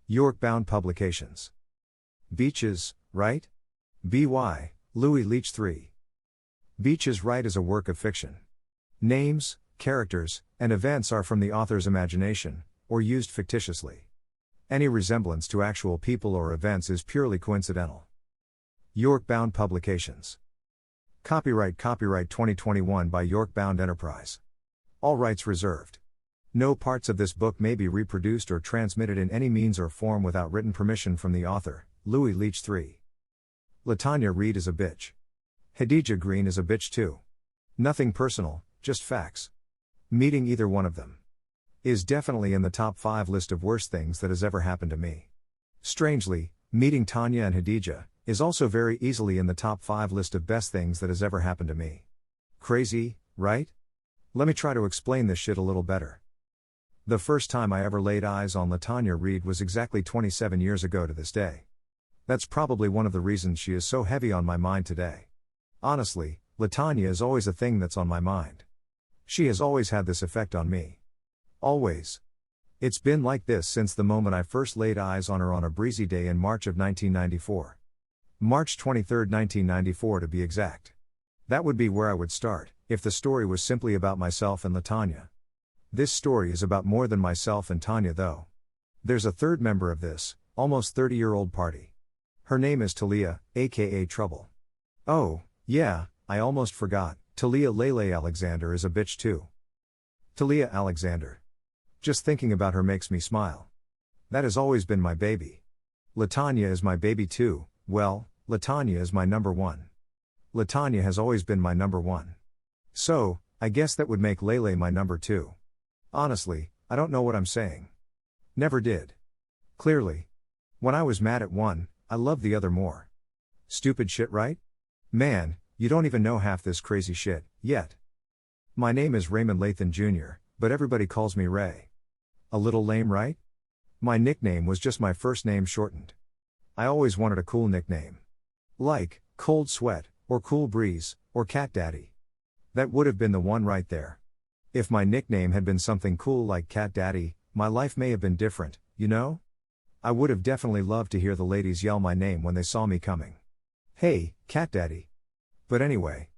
York-bound publications. Beaches, right? B.Y., Louis Leach 3. Beaches Right is a work of fiction. Names, characters, and events are from the author's imagination, or used fictitiously. Any resemblance to actual people or events is purely coincidental. York-bound publications. Copyright 2021 by York-bound Enterprise. All rights reserved. No parts of this book may be reproduced or transmitted in any means or form without written permission from the author, Louis Leach 3. LaTanya Reed is a bitch. Hadija Green is a bitch too. Nothing personal, just facts. Meeting either one of them is definitely in the top 5 list of worst things that has ever happened to me. Strangely, meeting Tanya and Hadija is also very easily in the top 5 list of best things that has ever happened to me. Crazy, right? Let me try to explain this shit a little better. The first time I ever laid eyes on LaTanya Reed was exactly 27 years ago to this day. That's probably one of the reasons she is so heavy on my mind today. Honestly, LaTanya is always a thing that's on my mind. She has always had this effect on me. Always. It's been like this since the moment I first laid eyes on her on a breezy day in March of 1994. March 23, 1994 to be exact. That would be where I would start, if the story was simply about myself and LaTanya. This story is about more than myself and Tanya though. There's a third member of this, almost 30-year-old party. Her name is Talia, aka Trouble. Oh, yeah, I almost forgot, Talia Lele Alexander is a bitch too. Talia Alexander. Just thinking about her makes me smile. That has always been my baby. LaTanya is my baby too, well, LaTanya is my number one. LaTanya has always been my number one. So, I guess that would make Lele my number 2. Honestly, I don't know what I'm saying. Never did. Clearly. When I was mad at one, I loved the other more. Stupid shit, right? Man, you don't even know half this crazy shit, yet. My name is Raymond Lathan Jr., but everybody calls me Ray. A little lame, right? My nickname was just my first name shortened. I always wanted a cool nickname. Like, Cold Sweat, or Cool Breeze, or Cat Daddy. That would have been the one right there. If my nickname had been something cool like Cat Daddy, my life may have been different, you know? I would have definitely loved to hear the ladies yell my name when they saw me coming. Hey, Cat Daddy. But anyway.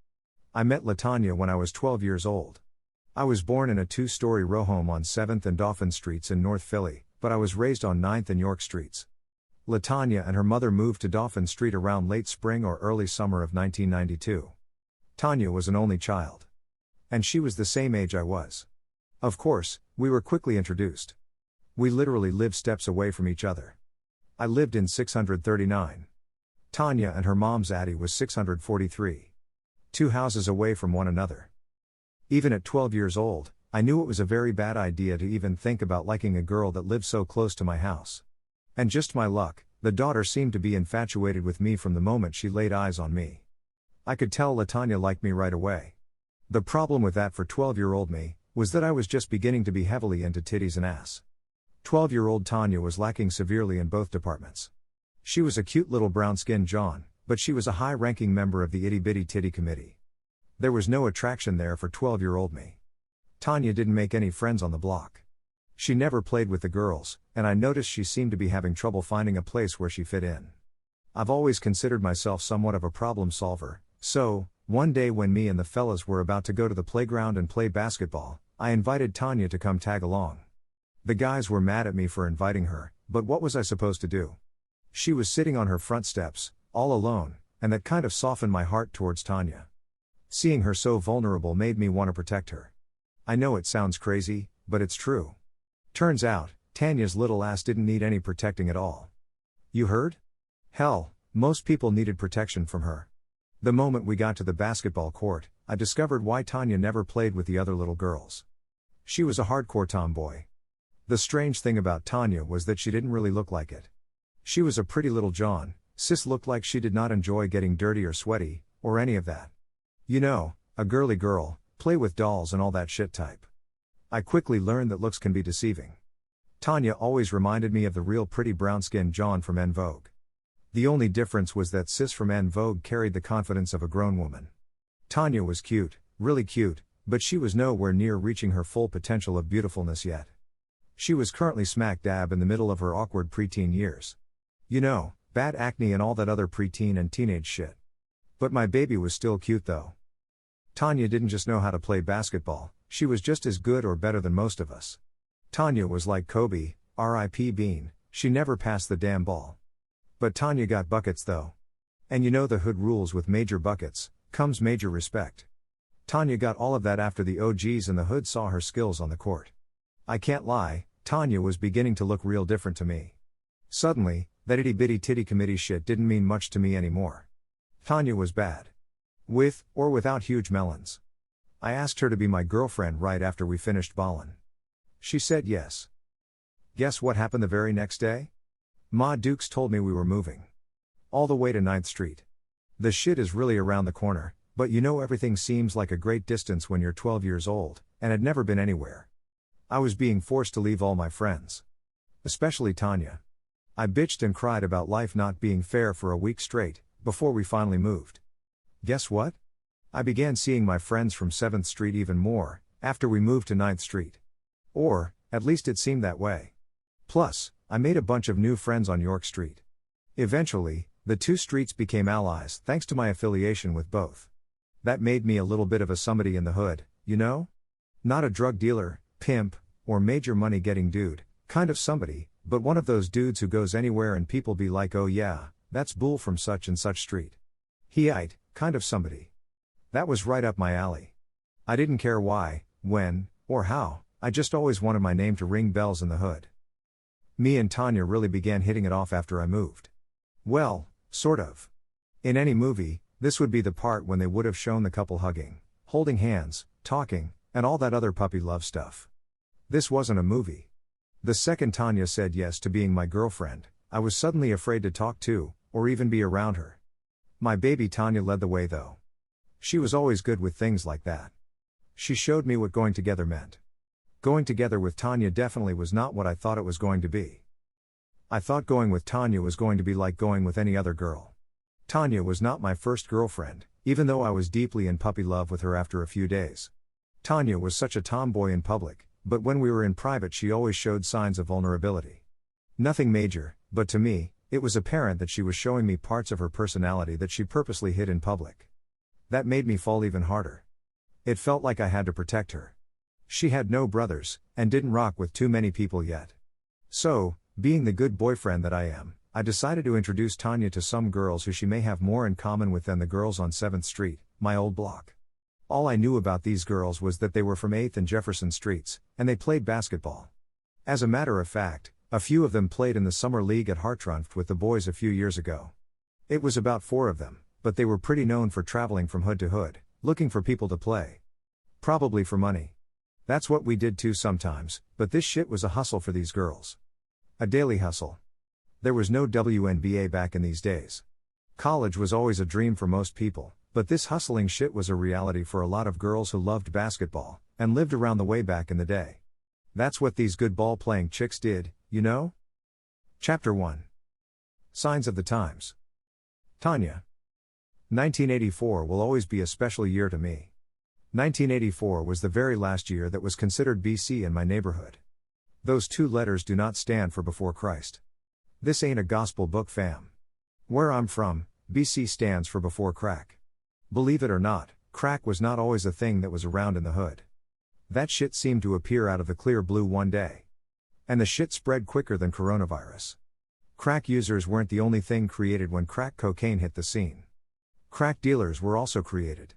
I met LaTanya when I was 12 years old. I was born in a 2-story row home on 7th and Dauphin Streets in North Philly, but I was raised on 9th and York Streets. LaTanya and her mother moved to Dauphin Street around late spring or early summer of 1992. Tanya was an only child. And she was the same age I was. Of course, we were quickly introduced. We literally lived steps away from each other. I lived in 639. Tanya and her mom's Addie was 643. 2 houses away from one another. Even at 12 years old, I knew it was a very bad idea to even think about liking a girl that lived so close to my house. And just my luck, the daughter seemed to be infatuated with me from the moment she laid eyes on me. I could tell LaTanya liked me right away. The problem with that for 12-year-old me, was that I was just beginning to be heavily into titties and ass. 12-year-old Tanya was lacking severely in both departments. She was a cute little brown-skinned John, but she was a high-ranking member of the itty-bitty titty committee. There was no attraction there for 12-year-old me. Tanya didn't make any friends on the block. She never played with the girls, and I noticed she seemed to be having trouble finding a place where she fit in. I've always considered myself somewhat of a problem solver, so, one day when me and the fellas were about to go to the playground and play basketball, I invited Tanya to come tag along. The guys were mad at me for inviting her, but what was I supposed to do? She was sitting on her front steps, all alone, and that kind of softened my heart towards Tanya. Seeing her so vulnerable made me want to protect her. I know it sounds crazy, but it's true. Turns out, Tanya's little ass didn't need any protecting at all. You heard? Hell, most people needed protection from her. The moment we got to the basketball court, I discovered why Tanya never played with the other little girls. She was a hardcore tomboy. The strange thing about Tanya was that she didn't really look like it. She was a pretty little John, sis looked like she did not enjoy getting dirty or sweaty, or any of that. You know, a girly girl, play with dolls and all that shit type. I quickly learned that looks can be deceiving. Tanya always reminded me of the real pretty brown-skinned John from En Vogue. The only difference was that sis from En Vogue carried the confidence of a grown woman. Tanya was cute, really cute, but she was nowhere near reaching her full potential of beautifulness yet. She was currently smack dab in the middle of her awkward preteen years. You know, bad acne and all that other preteen and teenage shit. But my baby was still cute though. Tanya didn't just know how to play basketball, she was just as good or better than most of us. Tanya was like Kobe, R.I.P. Bean, she never passed the damn ball. But Tanya got buckets though. And you know the hood rules, with major buckets comes major respect. Tanya got all of that after the OGs in the hood saw her skills on the court. I can't lie, Tanya was beginning to look real different to me. Suddenly, that itty bitty titty committee shit didn't mean much to me anymore. Tanya was bad. With, or without huge melons. I asked her to be my girlfriend right after we finished ballin'. She said yes. Guess what happened the very next day? Ma Dukes told me we were moving. All the way to 9th Street. The shit is really around the corner, but you know everything seems like a great distance when you're 12 years old, and had never been anywhere. I was being forced to leave all my friends. Especially Tanya. I bitched and cried about life not being fair for a week straight, before we finally moved. Guess what? I began seeing my friends from 7th Street even more, after we moved to 9th Street. Or, at least it seemed that way. Plus, I made a bunch of new friends on York Street. Eventually, the two streets became allies thanks to my affiliation with both. That made me a little bit of a somebody in the hood, you know? Not a drug dealer, pimp, or major money getting dude, kind of somebody, but one of those dudes who goes anywhere and people be like, oh yeah, that's Bull from such and such street. He aight, kind of somebody. That was right up my alley. I didn't care why, when, or how, I just always wanted my name to ring bells in the hood. Me and Tanya really began hitting it off after I moved. Well, sort of. In any movie, this would be the part when they would have shown the couple hugging, holding hands, talking, and all that other puppy love stuff. This wasn't a movie. The second Tanya said yes to being my girlfriend, I was suddenly afraid to talk to, or even be around her. My baby Tanya led the way though. She was always good with things like that. She showed me what going together meant. Going together with Tanya definitely was not what I thought it was going to be. I thought going with Tanya was going to be like going with any other girl. Tanya was not my first girlfriend, even though I was deeply in puppy love with her after a few days. Tanya was such a tomboy in public, but when we were in private she always showed signs of vulnerability. Nothing major, but to me, it was apparent that she was showing me parts of her personality that she purposely hid in public. That made me fall even harder. It felt like I had to protect her. She had no brothers, and didn't rock with too many people yet. So, being the good boyfriend that I am, I decided to introduce Tanya to some girls who she may have more in common with than the girls on 7th Street, my old block. All I knew about these girls was that they were from 8th and Jefferson Streets, and they played basketball. As a matter of fact, a few of them played in the summer league at Hartranft with the boys a few years ago. It was about 4 of them, but they were pretty known for traveling from hood to hood, looking for people to play. Probably for money. That's what we did too sometimes, but this shit was a hustle for these girls. A daily hustle. There was no WNBA back in these days. College was always a dream for most people, but this hustling shit was a reality for a lot of girls who loved basketball, and lived around the way back in the day. That's what these good ball-playing chicks did, you know? Chapter 1. Signs of the Times. Tanya. 1984 will always be a special year to me. 1984 was the very last year that was considered BC in my neighborhood. Those 2 letters do not stand for before Christ. This ain't a gospel book, fam. Where I'm from, BC stands for before crack. Believe it or not, crack was not always a thing that was around in the hood. That shit seemed to appear out of the clear blue one day. And the shit spread quicker than coronavirus. Crack users weren't the only thing created when crack cocaine hit the scene. Crack dealers were also created.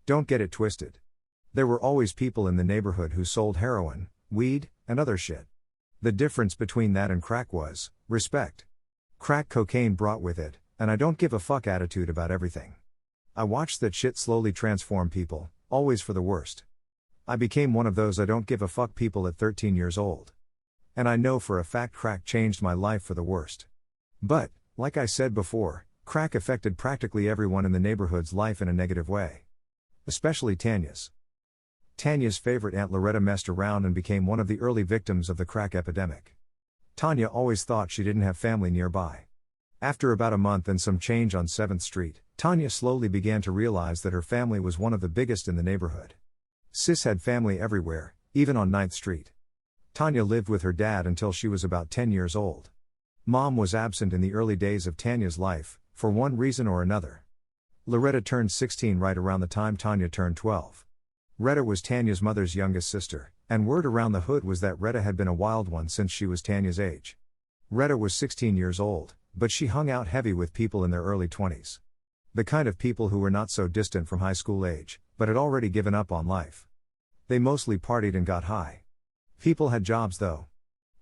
Don't get it twisted. There were always people in the neighborhood who sold heroin, weed, and other shit. The difference between that and crack was respect. Crack cocaine brought with it an I don't give a fuck attitude about everything. I watched that shit slowly transform people, always for the worst. I became one of those I don't give a fuck people at 13 years old. And I know for a fact crack changed my life for the worst. But, like I said before, crack affected practically everyone in the neighborhood's life in a negative way. Especially Tanya's. Tanya's favorite Aunt Loretta messed around and became one of the early victims of the crack epidemic. Tanya always thought she didn't have family nearby. After about a month and some change on 7th Street, Tanya slowly began to realize that her family was one of the biggest in the neighborhood. Sis had family everywhere, even on 9th Street. Tanya lived with her dad until she was about 10 years old. Mom was absent in the early days of Tanya's life, for one reason or another. Loretta turned 16 right around the time Tanya turned 12. Retta was Tanya's mother's youngest sister, and word around the hood was that Retta had been a wild one since she was Tanya's age. Retta was 16 years old, but she hung out heavy with people in their early 20s. The kind of people who were not so distant from high school age, but had already given up on life. They mostly partied and got high. People had jobs though.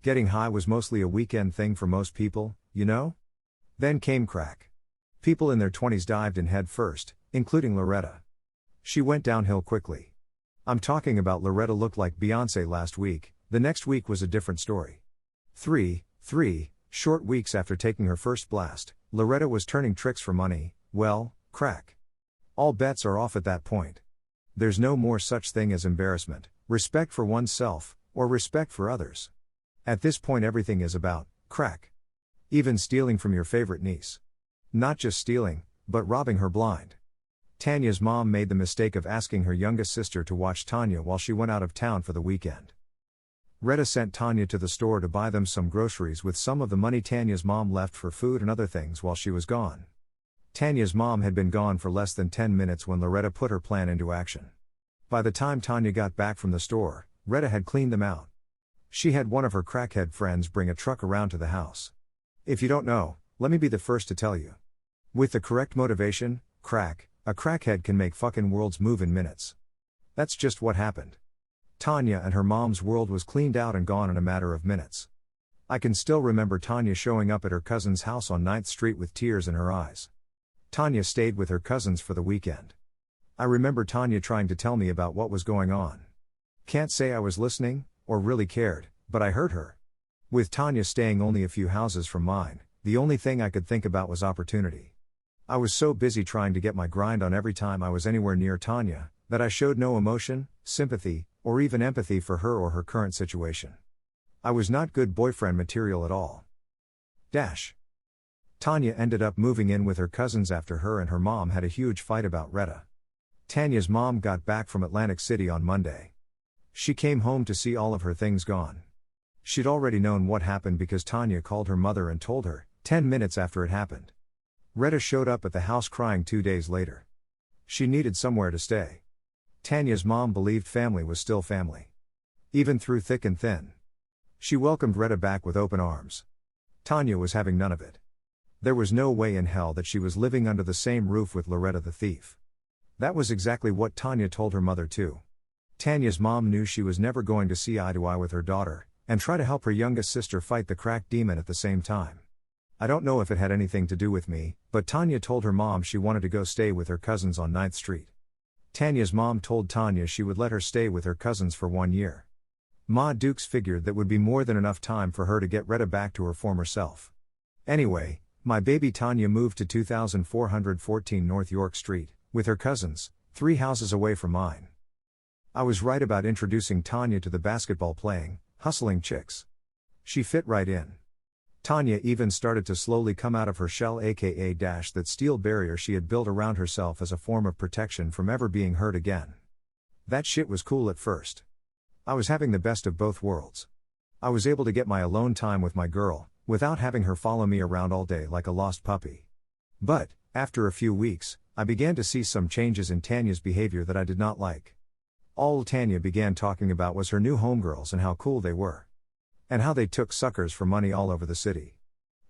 Getting high was mostly a weekend thing for most people, you know? Then came crack. People in their 20s dived in head first, including Loretta. She went downhill quickly. I'm talking about Loretta looked like Beyoncé last week, the next week was a different story. Three short weeks after taking her first blast, Loretta was turning tricks for money, well, crack. All bets are off at that point. There's no more such thing as embarrassment, respect for oneself, or respect for others. At this point everything is about crack. Even stealing from your favorite niece. Not just stealing, but robbing her blind. Tanya's mom made the mistake of asking her youngest sister to watch Tanya while she went out of town for the weekend. Retta sent Tanya to the store to buy them some groceries with some of the money Tanya's mom left for food and other things while she was gone. Tanya's mom had been gone for less than 10 minutes when Loretta put her plan into action. By the time Tanya got back from the store, Retta had cleaned them out. She had one of her crackhead friends bring a truck around to the house. If you don't know, let me be the first to tell you. With the correct motivation, a crackhead can make fucking worlds move in minutes. That's just what happened. Tanya and her mom's world was cleaned out and gone in a matter of minutes. I can still remember Tanya showing up at her cousin's house on 9th Street with tears in her eyes. Tanya stayed with her cousins for the weekend. I remember Tanya trying to tell me about what was going on. Can't say I was listening, or really cared, but I heard her. With Tanya staying only a few houses from mine, the only thing I could think about was opportunity. I was so busy trying to get my grind on every time I was anywhere near Tanya, that I showed no emotion, sympathy, or even empathy for her or her current situation. I was not good boyfriend material at all. Tanya ended up moving in with her cousins after her and her mom had a huge fight about Retta. Tanya's mom got back from Atlantic City on Monday. She came home to see all of her things gone. She'd already known what happened because Tanya called her mother and told her, 10 minutes after it happened. Retta showed up at the house crying 2 days later. She needed somewhere to stay. Tanya's mom believed family was still family. Even through thick and thin. She welcomed Retta back with open arms. Tanya was having none of it. There was no way in hell that she was living under the same roof with Loretta the thief. That was exactly what Tanya told her mother too. Tanya's mom knew she was never going to see eye to eye with her daughter, and try to help her youngest sister fight the crack demon at the same time. I don't know if it had anything to do with me, but Tanya told her mom she wanted to go stay with her cousins on 9th Street. Tanya's mom told Tanya she would let her stay with her cousins for 1 year. Ma Dukes figured that would be more than enough time for her to get Retta back to her former self. Anyway, my baby Tanya moved to 2414 North York Street, with her cousins, 3 houses away from mine. I was right about introducing Tanya to the basketball-playing, hustling chicks. She fit right in. Tanya even started to slowly come out of her shell, aka that steel barrier she had built around herself as a form of protection from ever being hurt again. That shit was cool at first. I was having the best of both worlds. I was able to get my alone time with my girl, without having her follow me around all day like a lost puppy. But, after a few weeks, I began to see some changes in Tanya's behavior that I did not like. All Tanya began talking about was her new homegirls and how cool they were. And how they took suckers for money all over the city.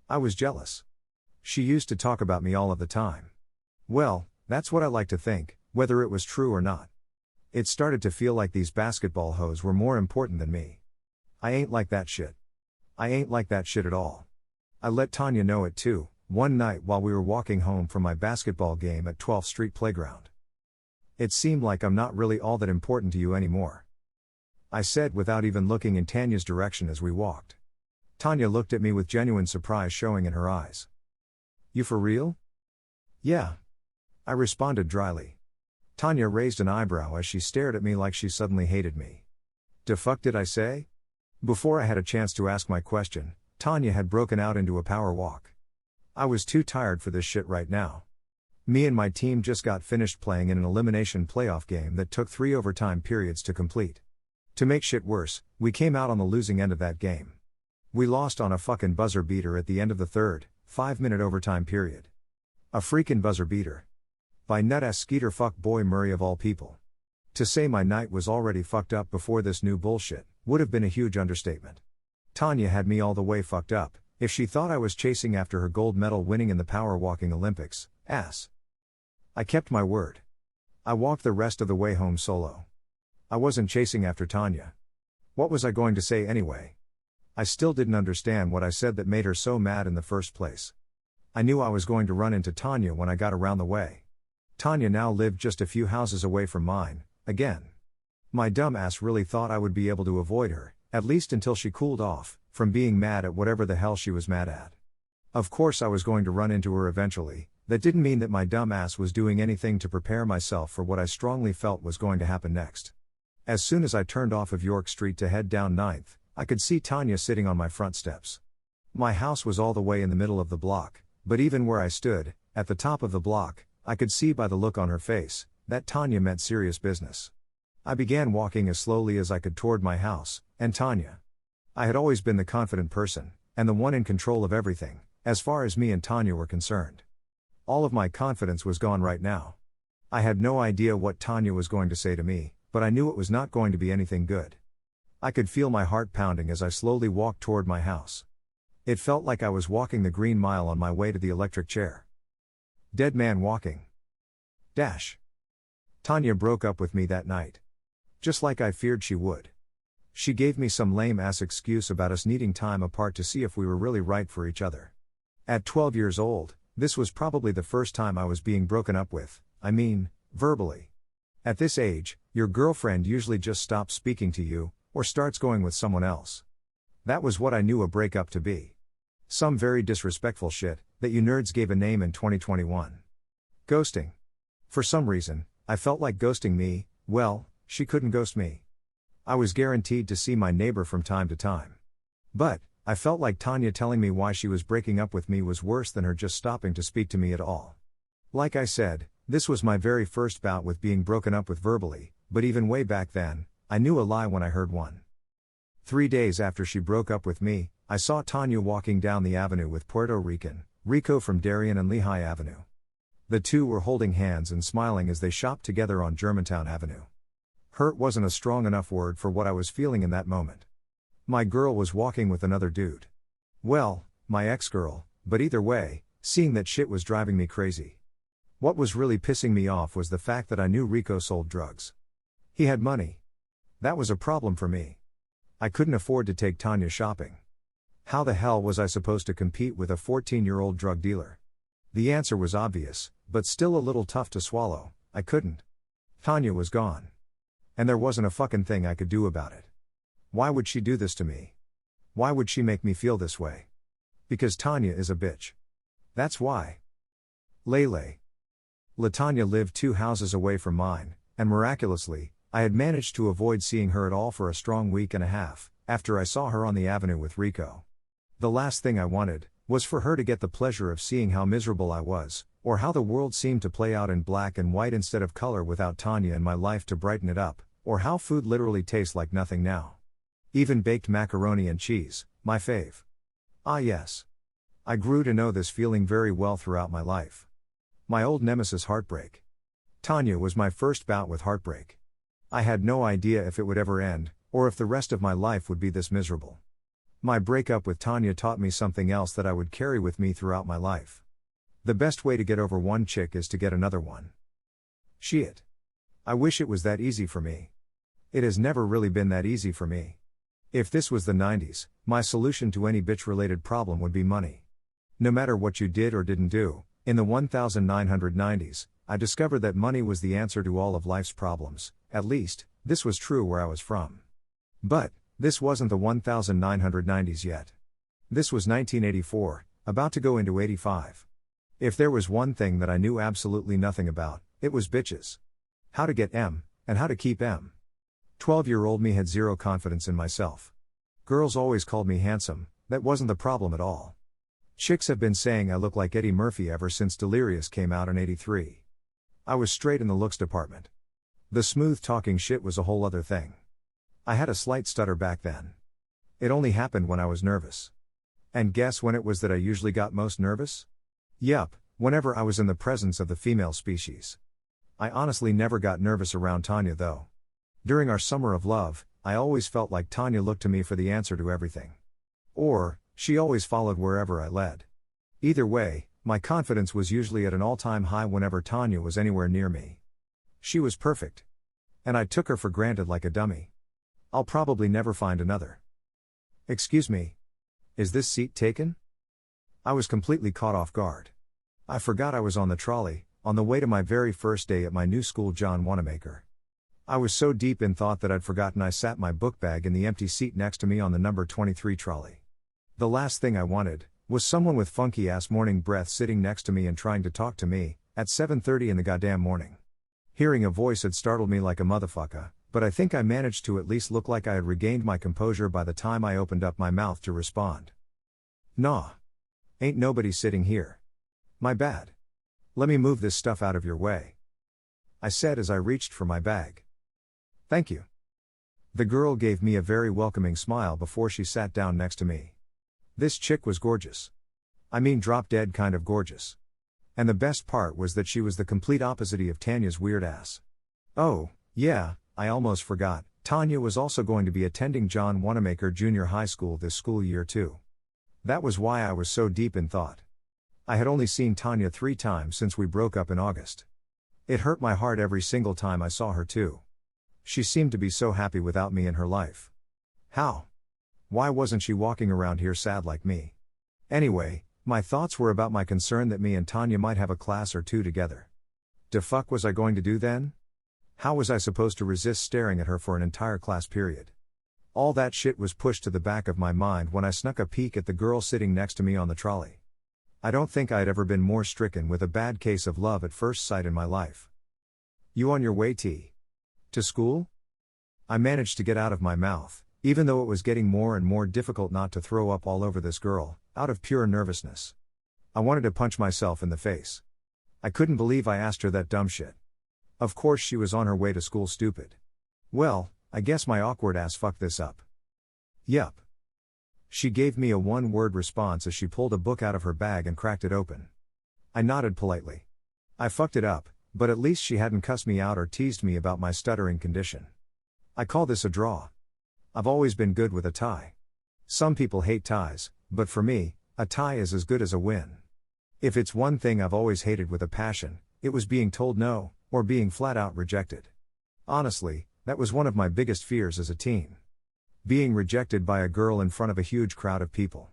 I was jealous. She used to talk about me all of the time. Well, that's what I like to think, whether it was true or not. It started to feel like these basketball hoes were more important than me. I ain't like that shit. I ain't like that shit at all. I let Tanya know it too, one night while we were walking home from my basketball game at 12th Street Playground. It seemed like I'm not really all that important to you anymore. I said without even looking in Tanya's direction as we walked. Tanya looked at me with genuine surprise showing in her eyes. You for real? Yeah. I responded dryly. Tanya raised an eyebrow as she stared at me like she suddenly hated me. "Da fuck did I say?" Before I had a chance to ask my question, Tanya had broken out into a power walk. I was too tired for this shit right now. Me and my team just got finished playing in an elimination playoff game that took 3 overtime periods to complete. To make shit worse, we came out on the losing end of that game. We lost on a fucking buzzer beater at the end of the third, 5-minute overtime period. A freaking buzzer beater. By nut-ass Skeeter fuck boy Murray of all people. To say my night was already fucked up before this new bullshit would have been a huge understatement. Tanya had me all the way fucked up, if she thought I was chasing after her gold medal winning in the power walking Olympics, ass. I kept my word. I walked the rest of the way home solo. I wasn't chasing after Tanya. What was I going to say anyway? I still didn't understand what I said that made her so mad in the first place. I knew I was going to run into Tanya when I got around the way. Tanya now lived just a few houses away from mine, again. My dumb ass really thought I would be able to avoid her, at least until she cooled off, from being mad at whatever the hell she was mad at. Of course I was going to run into her eventually. That didn't mean that my dumb ass was doing anything to prepare myself for what I strongly felt was going to happen next. As soon as I turned off of York Street to head down 9th, I could see Tanya sitting on my front steps. My house was all the way in the middle of the block, but even where I stood, at the top of the block, I could see by the look on her face, that Tanya meant serious business. I began walking as slowly as I could toward my house, and Tanya. I had always been the confident person, and the one in control of everything, as far as me and Tanya were concerned. All of my confidence was gone right now. I had no idea what Tanya was going to say to me, but I knew it was not going to be anything good. I could feel my heart pounding as I slowly walked toward my house. It felt like I was walking the Green Mile on my way to the electric chair. Dead man walking. Dash. Tanya broke up with me that night. Just like I feared she would. She gave me some lame-ass excuse about us needing time apart to see if we were really right for each other. At 12 years old, this was probably the first time I was being broken up with, I mean, verbally. At this age, your girlfriend usually just stops speaking to you, or starts going with someone else. That was what I knew a breakup to be. Some very disrespectful shit, that you nerds gave a name in 2021. Ghosting. For some reason, I felt like ghosting me, well, she couldn't ghost me. I was guaranteed to see my neighbor from time to time. But, I felt like Tanya telling me why she was breaking up with me was worse than her just stopping to speak to me at all. Like I said, this was my very first bout with being broken up with verbally, but even way back then, I knew a lie when I heard one. 3 days after she broke up with me, I saw Tanya walking down the avenue with Puerto Rican, Rico from Darien and Lehigh Avenue. The two were holding hands and smiling as they shopped together on Germantown Avenue. Hurt wasn't a strong enough word for what I was feeling in that moment. My girl was walking with another dude. Well, my ex-girl, but either way, seeing that shit was driving me crazy. What was really pissing me off was the fact that I knew Rico sold drugs. He had money. That was a problem for me. I couldn't afford to take Tanya shopping. How the hell was I supposed to compete with a 14-year-old drug dealer? The answer was obvious, but still a little tough to swallow. I couldn't. Tanya was gone. And there wasn't a fucking thing I could do about it. Why would she do this to me? Why would she make me feel this way? Because Tanya is a bitch. That's why. Lele. LaTanya lived 2 houses away from mine, and miraculously, I had managed to avoid seeing her at all for a strong week and a half, after I saw her on the avenue with Rico. The last thing I wanted, was for her to get the pleasure of seeing how miserable I was, or how the world seemed to play out in black and white instead of color without Tanya in my life to brighten it up, or how food literally tastes like nothing now. Even baked macaroni and cheese, my fave. Ah yes. I grew to know this feeling very well throughout my life. My old nemesis heartbreak. Tanya was my first bout with heartbreak. I had no idea if it would ever end, or if the rest of my life would be this miserable. My breakup with Tanya taught me something else that I would carry with me throughout my life. The best way to get over one chick is to get another one. Shit. I wish it was that easy for me. It has never really been that easy for me. If this was the 90s, my solution to any bitch-related problem would be money. No matter what you did or didn't do, in the 1990s, I discovered that money was the answer to all of life's problems. At least, this was true where I was from. But, this wasn't the 1990s yet. This was 1984, about to go into 85. If there was one thing that I knew absolutely nothing about, it was bitches. How to get M, and how to keep M. 12-year-old me had zero confidence in myself. Girls always called me handsome, that wasn't the problem at all. Chicks have been saying I look like Eddie Murphy ever since Delirious came out in '83. I was straight in the looks department. The smooth talking shit was a whole other thing. I had a slight stutter back then. It only happened when I was nervous. And guess when it was that I usually got most nervous? Yup, whenever I was in the presence of the female species. I honestly never got nervous around Tanya though. During our summer of love, I always felt like Tanya looked to me for the answer to everything. Or, she always followed wherever I led. Either way, my confidence was usually at an all-time high whenever Tanya was anywhere near me. She was perfect. And I took her for granted like a dummy. I'll probably never find another. Excuse me. Is this seat taken? I was completely caught off guard. I forgot I was on the trolley, on the way to my very first day at my new school John Wanamaker. I was so deep in thought that I'd forgotten I sat my book bag in the empty seat next to me on the number 23 trolley. The last thing I wanted was someone with funky ass morning breath sitting next to me and trying to talk to me at 7:30 in the goddamn morning. Hearing a voice had startled me like a motherfucker, but I think I managed to at least look like I had regained my composure by the time I opened up my mouth to respond. Nah. Ain't nobody sitting here. My bad. Let me move this stuff out of your way, I said as I reached for my bag. Thank you. The girl gave me a very welcoming smile before she sat down next to me. This chick was gorgeous. I mean drop dead kind of gorgeous. And the best part was that she was the complete opposite of Tanya's weird ass. Oh, yeah, I almost forgot, Tanya was also going to be attending John Wanamaker Junior High School this school year too. That was why I was so deep in thought. I had only seen Tanya 3 times since we broke up in August. It hurt my heart every single time I saw her too. She seemed to be so happy without me in her life. How? Why wasn't she walking around here sad like me? Anyway, my thoughts were about my concern that me and Tanya might have a class or two together. The fuck was I going to do then? How was I supposed to resist staring at her for an entire class period? All that shit was pushed to the back of my mind when I snuck a peek at the girl sitting next to me on the trolley. I don't think I had ever been more stricken with a bad case of love at first sight in my life. You on your way, T? To school? I managed to get out of my mouth, even though it was getting more and more difficult not to throw up all over this girl, out of pure nervousness. I wanted to punch myself in the face. I couldn't believe I asked her that dumb shit. Of course she was on her way to school, stupid. Well, I guess my awkward ass fucked this up. Yup. She gave me a one-word response as she pulled a book out of her bag and cracked it open. I nodded politely. I fucked it up, but at least she hadn't cussed me out or teased me about my stuttering condition. I call this a draw. I've always been good with a tie. Some people hate ties, but for me, a tie is as good as a win. If it's one thing I've always hated with a passion, it was being told no, or being flat out rejected. Honestly, that was one of my biggest fears as a teen. Being rejected by a girl in front of a huge crowd of people.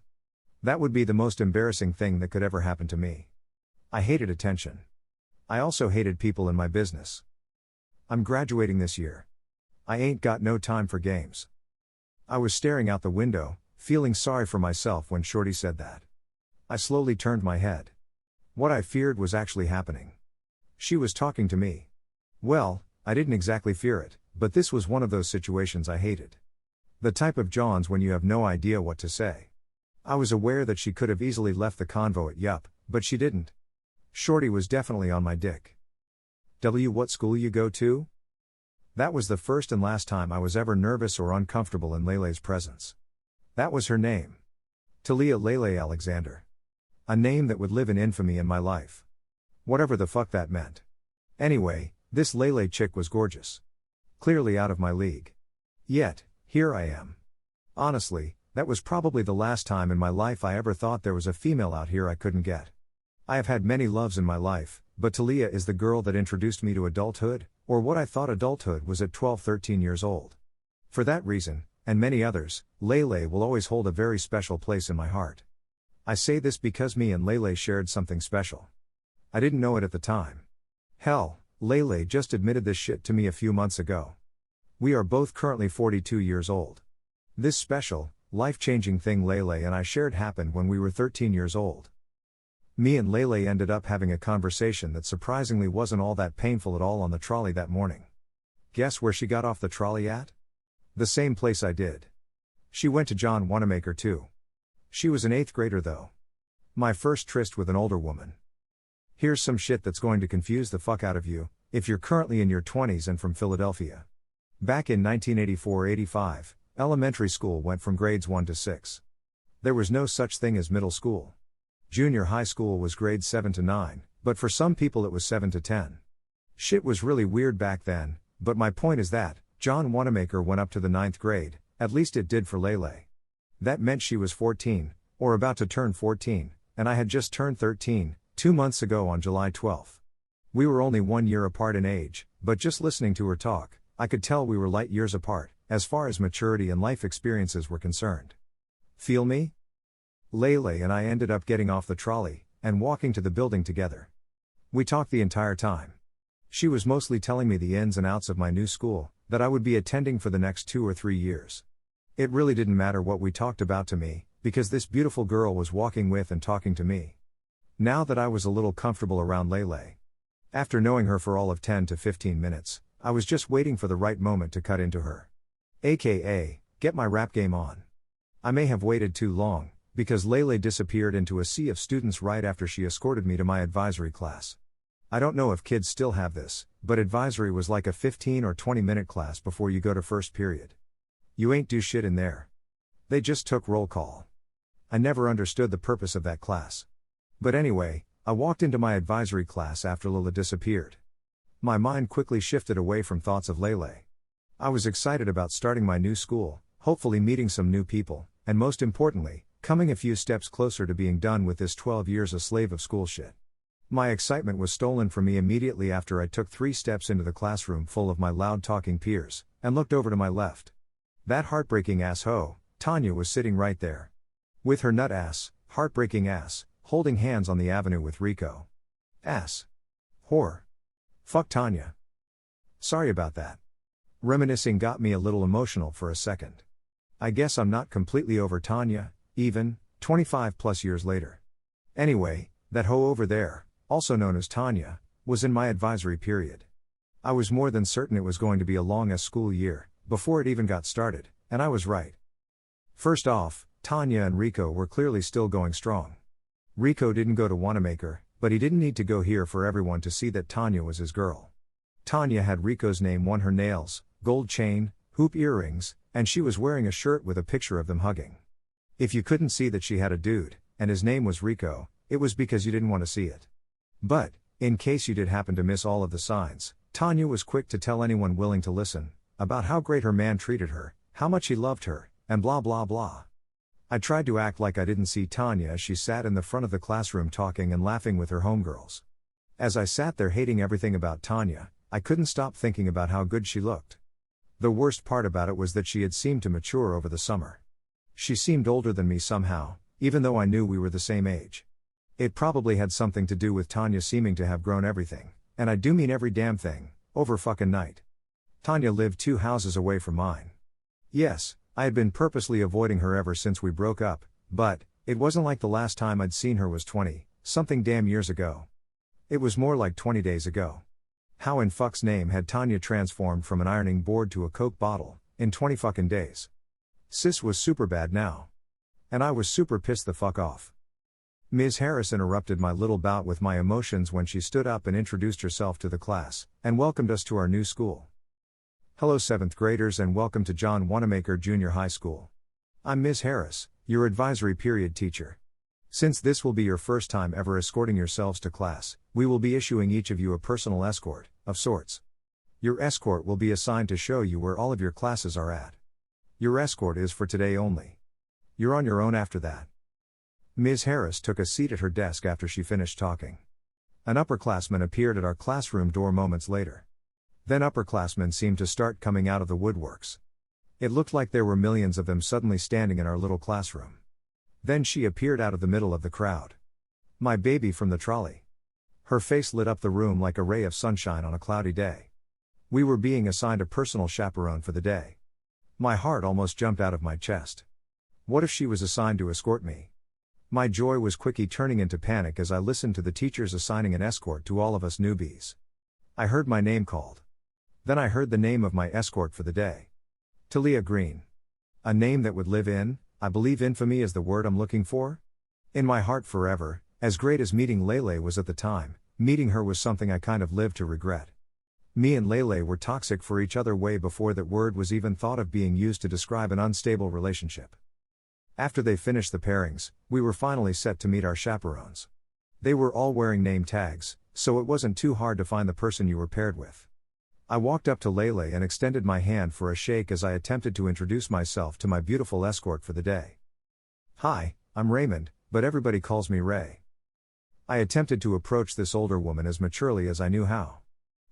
That would be the most embarrassing thing that could ever happen to me. I hated attention. I also hated people in my business. I'm graduating this year. I ain't got no time for games. I was staring out the window, feeling sorry for myself when Shorty said that. I slowly turned my head. What I feared was actually happening. She was talking to me. Well, I didn't exactly fear it, but this was one of those situations I hated. The type of Johns when you have no idea what to say. I was aware that she could have easily left the convo at yup, but she didn't. Shorty was definitely on my dick. What school you go to? That was the first and last time I was ever nervous or uncomfortable in Lele's presence. That was her name. Talia Lele Alexander. A name that would live in infamy in my life. Whatever the fuck that meant. Anyway, this Lele chick was gorgeous. Clearly out of my league. Yet, here I am. Honestly, that was probably the last time in my life I ever thought there was a female out here I couldn't get. I have had many loves in my life, but Talia is the girl that introduced me to adulthood, or what I thought adulthood was at 12-13 years old. For that reason, and many others, Lele will always hold a very special place in my heart. I say this because me and Lele shared something special. I didn't know it at the time. Hell, Lele just admitted this shit to me a few months ago. We are both currently 42 years old. This special, life-changing thing Lele and I shared happened when we were 13 years old. Me and Lele ended up having a conversation that surprisingly wasn't all that painful at all on the trolley that morning. Guess where she got off the trolley at? The same place I did. She went to John Wanamaker too. She was an 8th grader though. My first tryst with an older woman. Here's some shit that's going to confuse the fuck out of you, if you're currently in your 20s and from Philadelphia. Back in 1984-85, elementary school went from grades 1 to 6. There was no such thing as middle school. Junior high school was grades 7 to 9, but for some people it was 7 to 10. Shit was really weird back then, but my point is that John Wanamaker went up to the 9th grade, at least it did for Lele. That meant she was 14, or about to turn 14, and I had just turned 13, 2 months ago on July 12. We were only 1 year apart in age, but just listening to her talk, I could tell we were light years apart, as far as maturity and life experiences were concerned. Feel me? Lele and I ended up getting off the trolley, and walking to the building together. We talked the entire time. She was mostly telling me the ins and outs of my new school, that I would be attending for the next 2 or 3 years. It really didn't matter what we talked about to me, because this beautiful girl was walking with and talking to me. Now that I was a little comfortable around Lele. After knowing her for all of 10 to 15 minutes, I was just waiting for the right moment to cut into her. AKA, get my rap game on. I may have waited too long, because Lele disappeared into a sea of students right after she escorted me to my advisory class. I don't know if kids still have this, but advisory was like a 15 or 20-minute class before you go to first period. You ain't do shit in there. They just took roll call. I never understood the purpose of that class. But anyway, I walked into my advisory class after Lila disappeared. My mind quickly shifted away from thoughts of Lele. I was excited about starting my new school, hopefully meeting some new people, and most importantly, coming a few steps closer to being done with this 12 years a slave of school shit. My excitement was stolen from me immediately after I took 3 steps into the classroom full of my loud-talking peers, and looked over to my left. That heartbreaking ass-ho, Tanya, was sitting right there. With her nut ass, heartbreaking ass, holding hands on the avenue with Rico. Ass. Whore. Fuck Tanya. Sorry about that. Reminiscing got me a little emotional for a second. I guess I'm not completely over Tanya, even, 25 plus years later. Anyway, that hoe over there, also known as Tanya, was in my advisory period. I was more than certain it was going to be a long-ass school year, before it even got started, and I was right. First off, Tanya and Rico were clearly still going strong. Rico didn't go to Wanamaker, but he didn't need to go here for everyone to see that Tanya was his girl. Tanya had Rico's name on her nails, gold chain, hoop earrings, and she was wearing a shirt with a picture of them hugging. If you couldn't see that she had a dude, and his name was Rico, it was because you didn't want to see it. But, in case you did happen to miss all of the signs, Tanya was quick to tell anyone willing to listen, about how great her man treated her, how much he loved her, and blah blah blah. I tried to act like I didn't see Tanya as she sat in the front of the classroom talking and laughing with her homegirls. As I sat there hating everything about Tanya, I couldn't stop thinking about how good she looked. The worst part about it was that she had seemed to mature over the summer. She seemed older than me somehow, even though I knew we were the same age. It probably had something to do with Tanya seeming to have grown everything, and I do mean every damn thing, over fucking night. Tanya lived 2 houses away from mine. Yes, I had been purposely avoiding her ever since we broke up, but it wasn't like the last time I'd seen her was 20-something damn years ago. It was more like 20 days ago. How in fuck's name had Tanya transformed from an ironing board to a Coke bottle, in 20 fucking days? Sis was super bad now. And I was super pissed the fuck off. Ms. Harris interrupted my little bout with my emotions when she stood up and introduced herself to the class, and welcomed us to our new school. Hello 7th graders and welcome to John Wanamaker Junior High School. I'm Ms. Harris, your advisory period teacher. Since this will be your first time ever escorting yourselves to class, we will be issuing each of you a personal escort, of sorts. Your escort will be assigned to show you where all of your classes are at. Your escort is for today only. You're on your own after that. Ms. Harris took a seat at her desk after she finished talking. An upperclassman appeared at our classroom door moments later. Then upperclassmen seemed to start coming out of the woodworks. It looked like there were millions of them suddenly standing in our little classroom. Then she appeared out of the middle of the crowd. My baby from the trolley. Her face lit up the room like a ray of sunshine on a cloudy day. We were being assigned a personal chaperone for the day. My heart almost jumped out of my chest. What if she was assigned to escort me? My joy was quickly turning into panic as I listened to the teachers assigning an escort to all of us newbies. I heard my name called. Then I heard the name of my escort for the day. Talia Green. A name that would live in, I believe infamy is the word I'm looking for? In my heart forever, as great as meeting Lele was at the time, meeting her was something I kind of lived to regret. Me and Lele were toxic for each other way before that word was even thought of being used to describe an unstable relationship. After they finished the pairings, we were finally set to meet our chaperones. They were all wearing name tags, so it wasn't too hard to find the person you were paired with. I walked up to Lele and extended my hand for a shake as I attempted to introduce myself to my beautiful escort for the day. Hi, I'm Raymond, but everybody calls me Ray. I attempted to approach this older woman as maturely as I knew how.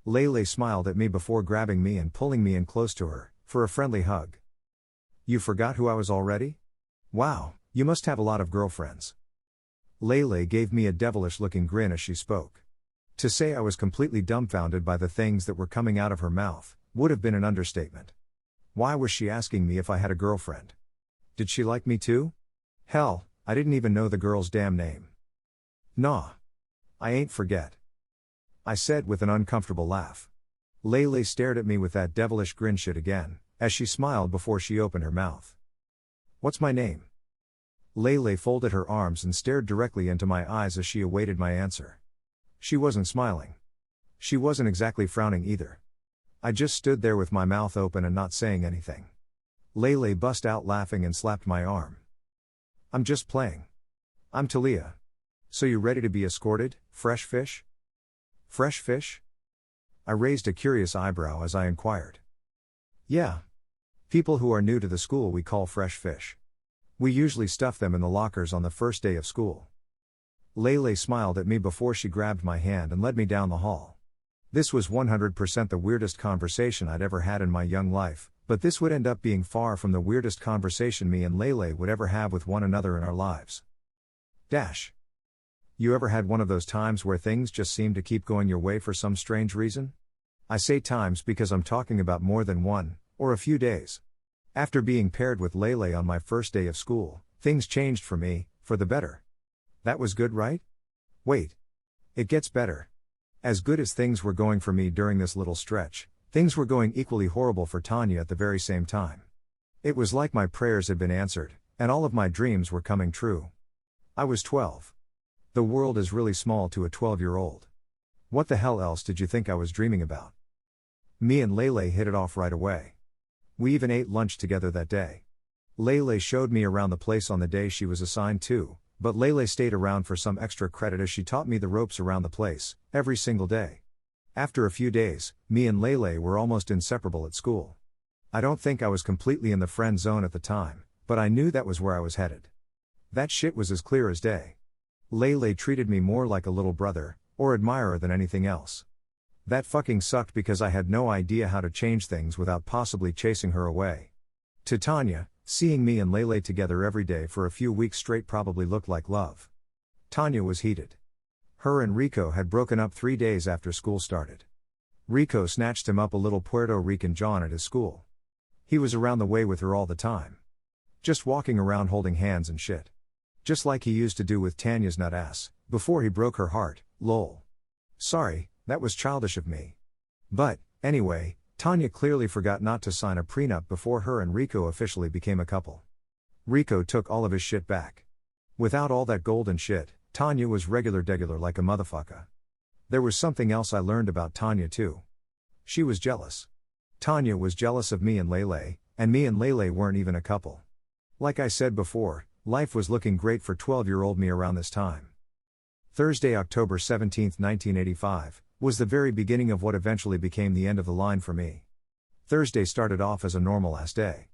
Lele smiled at me before grabbing me and pulling me in close to her, for a friendly hug. You forgot who I was already? Wow, you must have a lot of girlfriends. Lele gave me a devilish-looking grin as she spoke. To say I was completely dumbfounded by the things that were coming out of her mouth would have been an understatement. Why was she asking me if I had a girlfriend? Did she like me too? Hell, I didn't even know the girl's damn name. Nah. I ain't forget. I said with an uncomfortable laugh. Lele stared at me with that devilish grin shit again, as she smiled before she opened her mouth. What's my name? Lele folded her arms and stared directly into my eyes as she awaited my answer. She wasn't smiling. She wasn't exactly frowning either. I just stood there with my mouth open and not saying anything. Lele bust out laughing and slapped my arm. I'm just playing. I'm Talia. So you ready to be escorted, fresh fish? Fresh fish? I raised a curious eyebrow as I inquired. Yeah. People who are new to the school we call fresh fish. We usually stuff them in the lockers on the first day of school. Lele smiled at me before she grabbed my hand and led me down the hall. This was 100% the weirdest conversation I'd ever had in my young life, but this would end up being far from the weirdest conversation me and Lele would ever have with one another in our lives. Dash. You ever had one of those times where things just seem to keep going your way for some strange reason? I say times because I'm talking about more than one, or a few days. After being paired with Lele on my first day of school, things changed for me, for the better. That was good, right? Wait. It gets better. As good as things were going for me during this little stretch, things were going equally horrible for Tanya at the very same time. It was like my prayers had been answered, and all of my dreams were coming true. I was 12. The world is really small to a 12-year-old. What the hell else did you think I was dreaming about? Me and Lele hit it off right away. We even ate lunch together that day. Lele showed me around the place on the day she was assigned to, but Lele stayed around for some extra credit as she taught me the ropes around the place, every single day. After a few days, me and Lele were almost inseparable at school. I don't think I was completely in the friend zone at the time, but I knew that was where I was headed. That shit was as clear as day. Lele treated me more like a little brother, or admirer than anything else. That fucking sucked because I had no idea how to change things without possibly chasing her away. To Tanya, seeing me and Lele together every day for a few weeks straight probably looked like love. Tanya was heated. Her and Rico had broken up 3 days after school started. Rico snatched him up a little Puerto Rican John at his school. He was around the way with her all the time. Just walking around holding hands and shit. Just like he used to do with Tanya's nut ass, before he broke her heart, lol. Sorry, that was childish of me. But, anyway, Tanya clearly forgot not to sign a prenup before her and Rico officially became a couple. Rico took all of his shit back. Without all that gold and shit, Tanya was regular-degular like a motherfucker. There was something else I learned about Tanya too. She was jealous. Tanya was jealous of me and Lele, and me and Lele weren't even a couple. Like I said before, life was looking great for 12-year-old me around this time. Thursday, October 17, 1985, was the very beginning of what eventually became the end of the line for me. Thursday started off as a normal-ass day.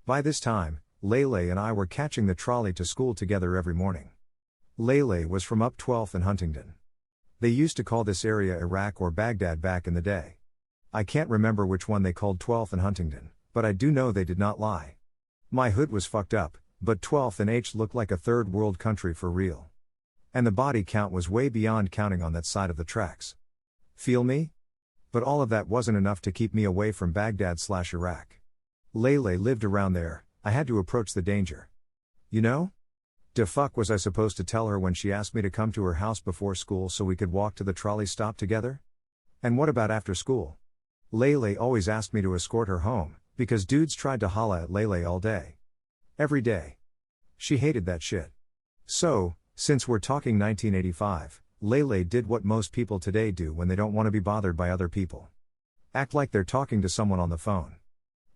By this time, Lele and I were catching the trolley to school together every morning. Lele was from up 12th and Huntington. They used to call this area Iraq or Baghdad back in the day. I can't remember which one they called 12th and Huntington, but I do know they did not lie. My hood was fucked up, but 12th and H looked like a third world country for real. And the body count was way beyond counting on that side of the tracks. Feel me? But all of that wasn't enough to keep me away from Baghdad/Iraq. Lele lived around there, I had to approach the danger. You know? Da fuck was I supposed to tell her when she asked me to come to her house before school so we could walk to the trolley stop together? And what about after school? Lele always asked me to escort her home, because dudes tried to holla at Lele all day. Every day. She hated that shit. So, since we're talking 1985, Lele did what most people today do when they don't want to be bothered by other people. Act like they're talking to someone on the phone.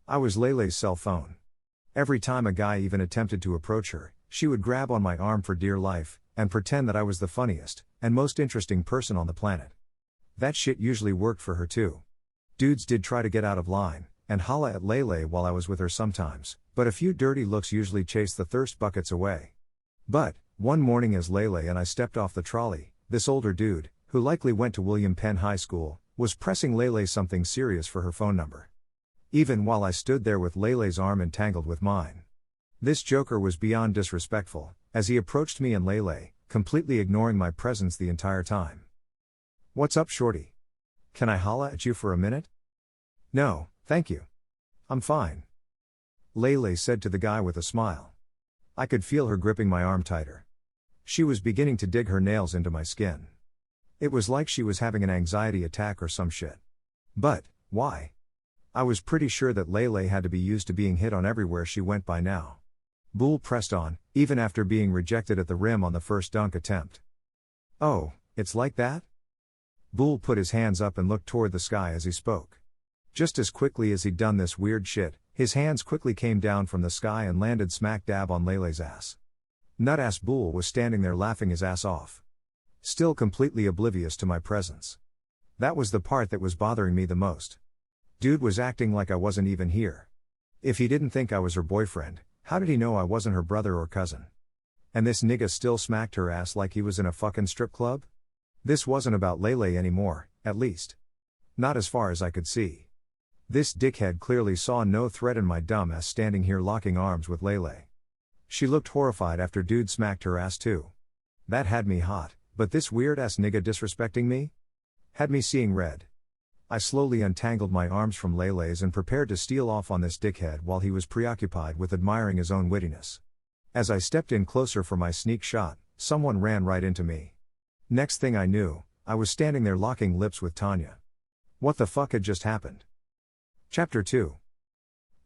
I was Layle's cell phone. Every time a guy even attempted to approach her, she would grab on my arm for dear life, and pretend that I was the funniest, and most interesting person on the planet. That shit usually worked for her too. Dudes did try to get out of line, and holla at Layle while I was with her sometimes, but a few dirty looks usually chased the thirst buckets away. But, one morning as Layle and I stepped off the trolley, this older dude, who likely went to William Penn High School, was pressing Layle something serious for her phone number. Even while I stood there with Layle's arm entangled with mine. This joker was beyond disrespectful, as he approached me and Layle, completely ignoring my presence the entire time. "What's up, shorty? Can I holla at you for a minute?" "No, thank you. I'm fine," Layle said to the guy with a smile. I could feel her gripping my arm tighter. She was beginning to dig her nails into my skin. It was like she was having an anxiety attack or some shit. But, why? I was pretty sure that Layle had to be used to being hit on everywhere she went by now. Boole pressed on, even after being rejected at the rim on the first dunk attempt. "Oh, it's like that?" Boole put his hands up and looked toward the sky as he spoke. Just as quickly as he'd done this weird shit, his hands quickly came down from the sky and landed smack dab on Layle's ass. Nut-ass Boole was standing there laughing his ass off. Still completely oblivious to my presence. That was the part that was bothering me the most. Dude was acting like I wasn't even here. If he didn't think I was her boyfriend, how did he know I wasn't her brother or cousin? And this nigga still smacked her ass like he was in a fucking strip club? This wasn't about Layle anymore, at least. Not as far as I could see. This dickhead clearly saw no threat in my dumb ass standing here locking arms with Layle. She looked horrified after dude smacked her ass too. That had me hot, but this weird ass nigga disrespecting me? Had me seeing red. I slowly untangled my arms from Layle's and prepared to steal off on this dickhead while he was preoccupied with admiring his own wittiness. As I stepped in closer for my sneak shot, someone ran right into me. Next thing I knew, I was standing there locking lips with Tanya. What the fuck had just happened? Chapter 2.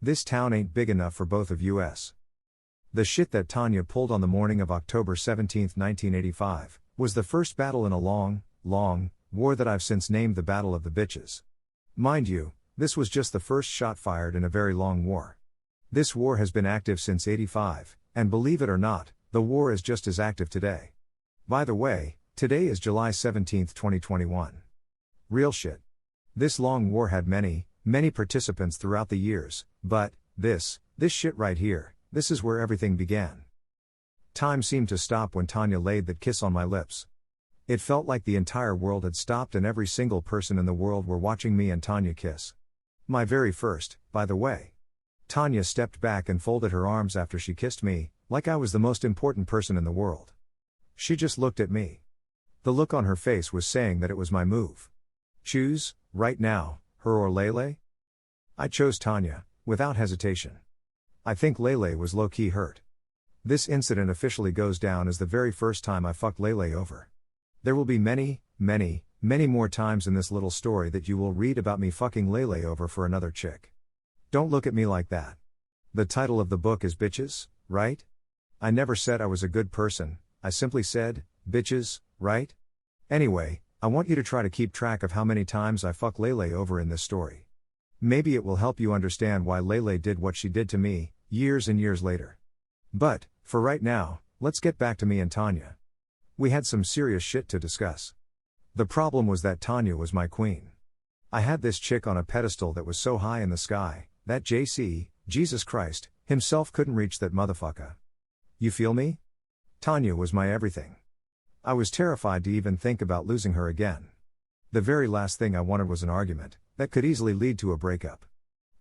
This town ain't big enough for both of us. The shit that Tanya pulled on the morning of October 17, 1985, was the first battle in a long war that I've since named the Battle of the Bitches. Mind you, this was just the first shot fired in a very long war. This war has been active since '85, and believe it or not, the war is just as active today. By the way, today is July 17, 2021. Real shit. This long war had many participants throughout the years, but, this shit right here, this is where everything began. Time seemed to stop when Tanya laid that kiss on my lips. It felt like the entire world had stopped and every single person in the world were watching me and Tanya kiss. My very first, by the way. Tanya stepped back and folded her arms after she kissed me, like I was the most important person in the world. She just looked at me. The look on her face was saying that it was my move. Choose, right now, her or Layle? I chose Tanya, without hesitation. I think Layle was low-key hurt. This incident officially goes down as the very first time I fucked Layle over. There will be many more times in this little story that you will read about me fucking Layle over for another chick. Don't look at me like that. The title of the book is Bitches, right? I never said I was a good person, I simply said, bitches, right? Anyway, I want you to try to keep track of how many times I fuck Layle over in this story. Maybe it will help you understand why Layle did what she did to me, years and years later. But, for right now, let's get back to me and Tanya. We had some serious shit to discuss. The problem was that Tanya was my queen. I had this chick on a pedestal that was so high in the sky, that Jesus Christ, himself couldn't reach that motherfucker. You feel me? Tanya was my everything. I was terrified to even think about losing her again. The very last thing I wanted was an argument, that could easily lead to a breakup.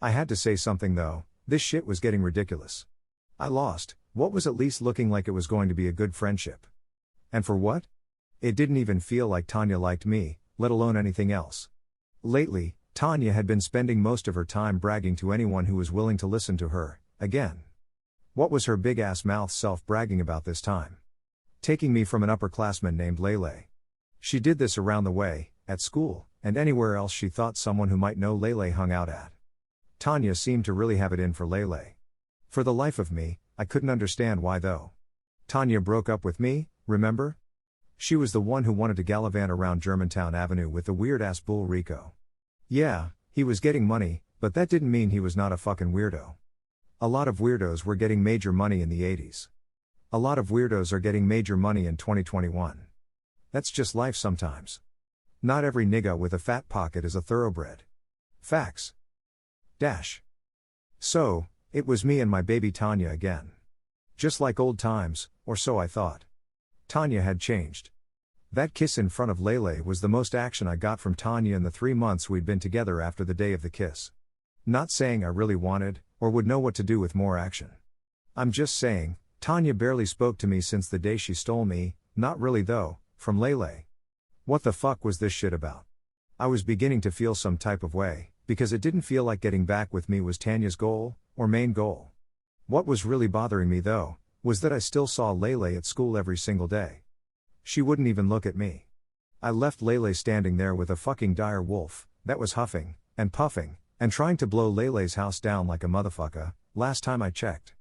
I had to say something though, this shit was getting ridiculous. I lost what was at least looking like it was going to be a good friendship. And for what? It didn't even feel like Tanya liked me, let alone anything else. Lately, Tanya had been spending most of her time bragging to anyone who was willing to listen to her, again. What was her big-ass mouth self-bragging about this time? Taking me from an upperclassman named Layle. She did this around the way, at school, and anywhere else she thought someone who might know Layle hung out at. Tanya seemed to really have it in for Layle. For the life of me, I couldn't understand why though. Tanya broke up with me, remember? She was the one who wanted to gallivant around Germantown Avenue with the weird-ass bull Rico. Yeah, He was getting money, but that didn't mean he was not a fucking weirdo. A lot of weirdos were getting major money in the 80s. A lot of weirdos are getting major money in 2021. That's just life sometimes. Not every nigga with a fat pocket is a thoroughbred. Facts. Dash. So, it was me and my baby Tanya again. Just like old times, or so I thought. Tanya had changed. That kiss in front of Lele was the most action I got from Tanya in the 3 months we'd been together after the day of the kiss. Not saying I really wanted, or would know what to do with more action. I'm just saying, Tanya barely spoke to me since the day she stole me, not really though, from Lele. What the fuck was this shit about? I was beginning to feel some type of way, because it didn't feel like getting back with me was Tanya's goal, or main goal. What was really bothering me though, was that I still saw Lele at school every single day. She wouldn't even look at me. I left Lele standing there with a fucking dire wolf, that was huffing, and puffing, and trying to blow Lele's house down like a motherfucker, last time I checked.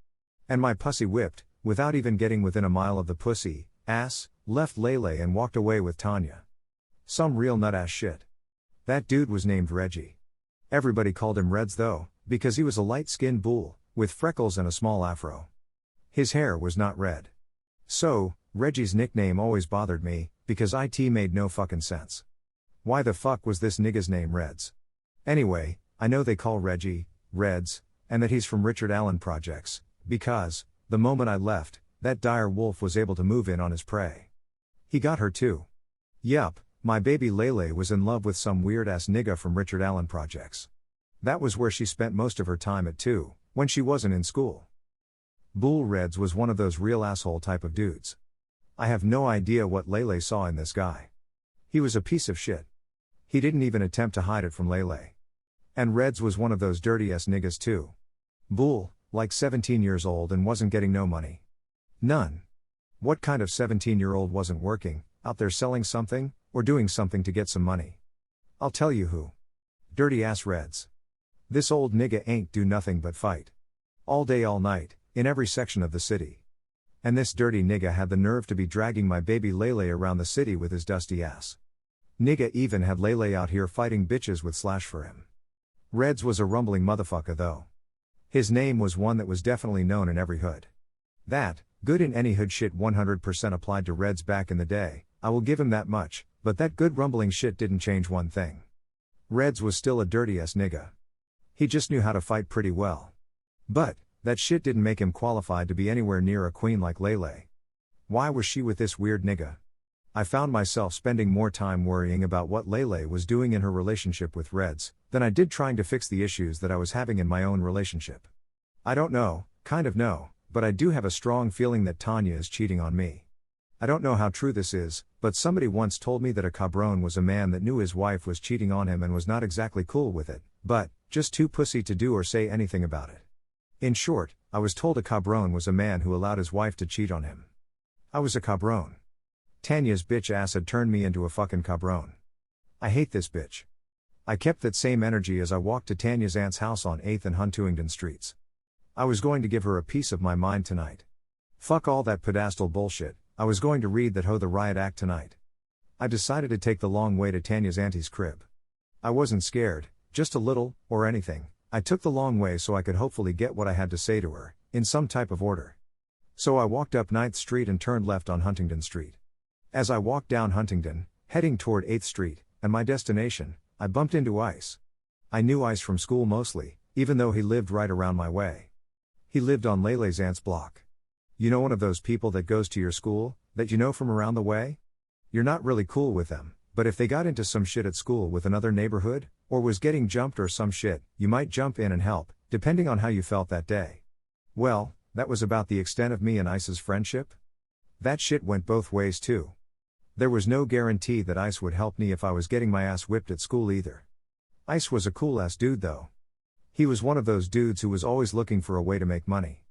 And my pussy whipped, without even getting within a mile of the pussy, ass, left Lele and walked away with Tanya. Some real nut-ass shit. That dude was named Reggie. Everybody called him Reds though, because he was a light-skinned bull, with freckles and a small afro. His hair was not red. So, Reggie's nickname always bothered me, because it made no fucking sense. Why the fuck was this nigga's name Reds? Anyway, I know they call Reggie, Reds, and that he's from Richard Allen Projects, because, the moment I left, that dire wolf was able to move in on his prey. He got her too. Yup, my baby Lele was in love with some weird-ass nigga from Richard Allen Projects. That was where she spent most of her time at too, when she wasn't in school. Bull Reds was one of those real asshole type of dudes. I have no idea what Lele saw in this guy. He was a piece of shit. He didn't even attempt to hide it from Lele. And Reds was one of those dirty-ass niggas too. Bull, like 17 years old and wasn't getting no money. None. What kind of 17-year-old wasn't working, out there selling something, or doing something to get some money? I'll tell you who. Dirty-ass Reds. This old nigga ain't do nothing but fight. All day all night, in every section of the city. And this dirty nigga had the nerve to be dragging my baby Lele around the city with his dusty ass. Nigga even had Lele out here fighting bitches with Slash for him. Reds was a rumbling motherfucker though. His name was one that was definitely known in every hood. That, good in any hood shit 100% applied to Reds back in the day, I will give him that much, but that good rumbling shit didn't change one thing. Reds was still a dirty-ass nigga. He just knew how to fight pretty well. But, that shit didn't make him qualified to be anywhere near a queen like Lele. Why was she with this weird nigga? I found myself spending more time worrying about what Lele was doing in her relationship with Reds, than I did trying to fix the issues that I was having in my own relationship. I don't know, kind of know, but I do have a strong feeling that Tanya is cheating on me. I don't know how true this is, but somebody once told me that a cabron was a man that knew his wife was cheating on him and was not exactly cool with it, but, just too pussy to do or say anything about it. In short, I was told a cabron was a man who allowed his wife to cheat on him. I was a cabron. Tanya's bitch ass had turned me into a fucking cabron. I hate this bitch. I kept that same energy as I walked to Tanya's aunt's house on 8th and Huntington Streets. I was going to give her a piece of my mind tonight. Fuck all that pedestal bullshit, I was going to read that Ho the Riot Act tonight. I decided to take the long way to Tanya's auntie's crib. I wasn't scared, just a little, or anything. I took the long way so I could hopefully get what I had to say to her, in some type of order. So I walked up 9th Street and turned left on Huntington Street. As I walked down Huntington, heading toward 8th Street, and my destination, I bumped into Ice. I knew Ice from school mostly, even though he lived right around my way. He lived on Lele's aunt's block. You know, one of those people that goes to your school, that you know from around the way? You're not really cool with them, but if they got into some shit at school with another neighborhood, or was getting jumped or some shit, you might jump in and help, depending on how you felt that day. Well, that was about the extent of me and Ice's friendship. That shit went both ways too. There was no guarantee that Ice would help me if I was getting my ass whipped at school either. Ice was a cool ass dude though. He was one of those dudes who was always looking for a way to make money.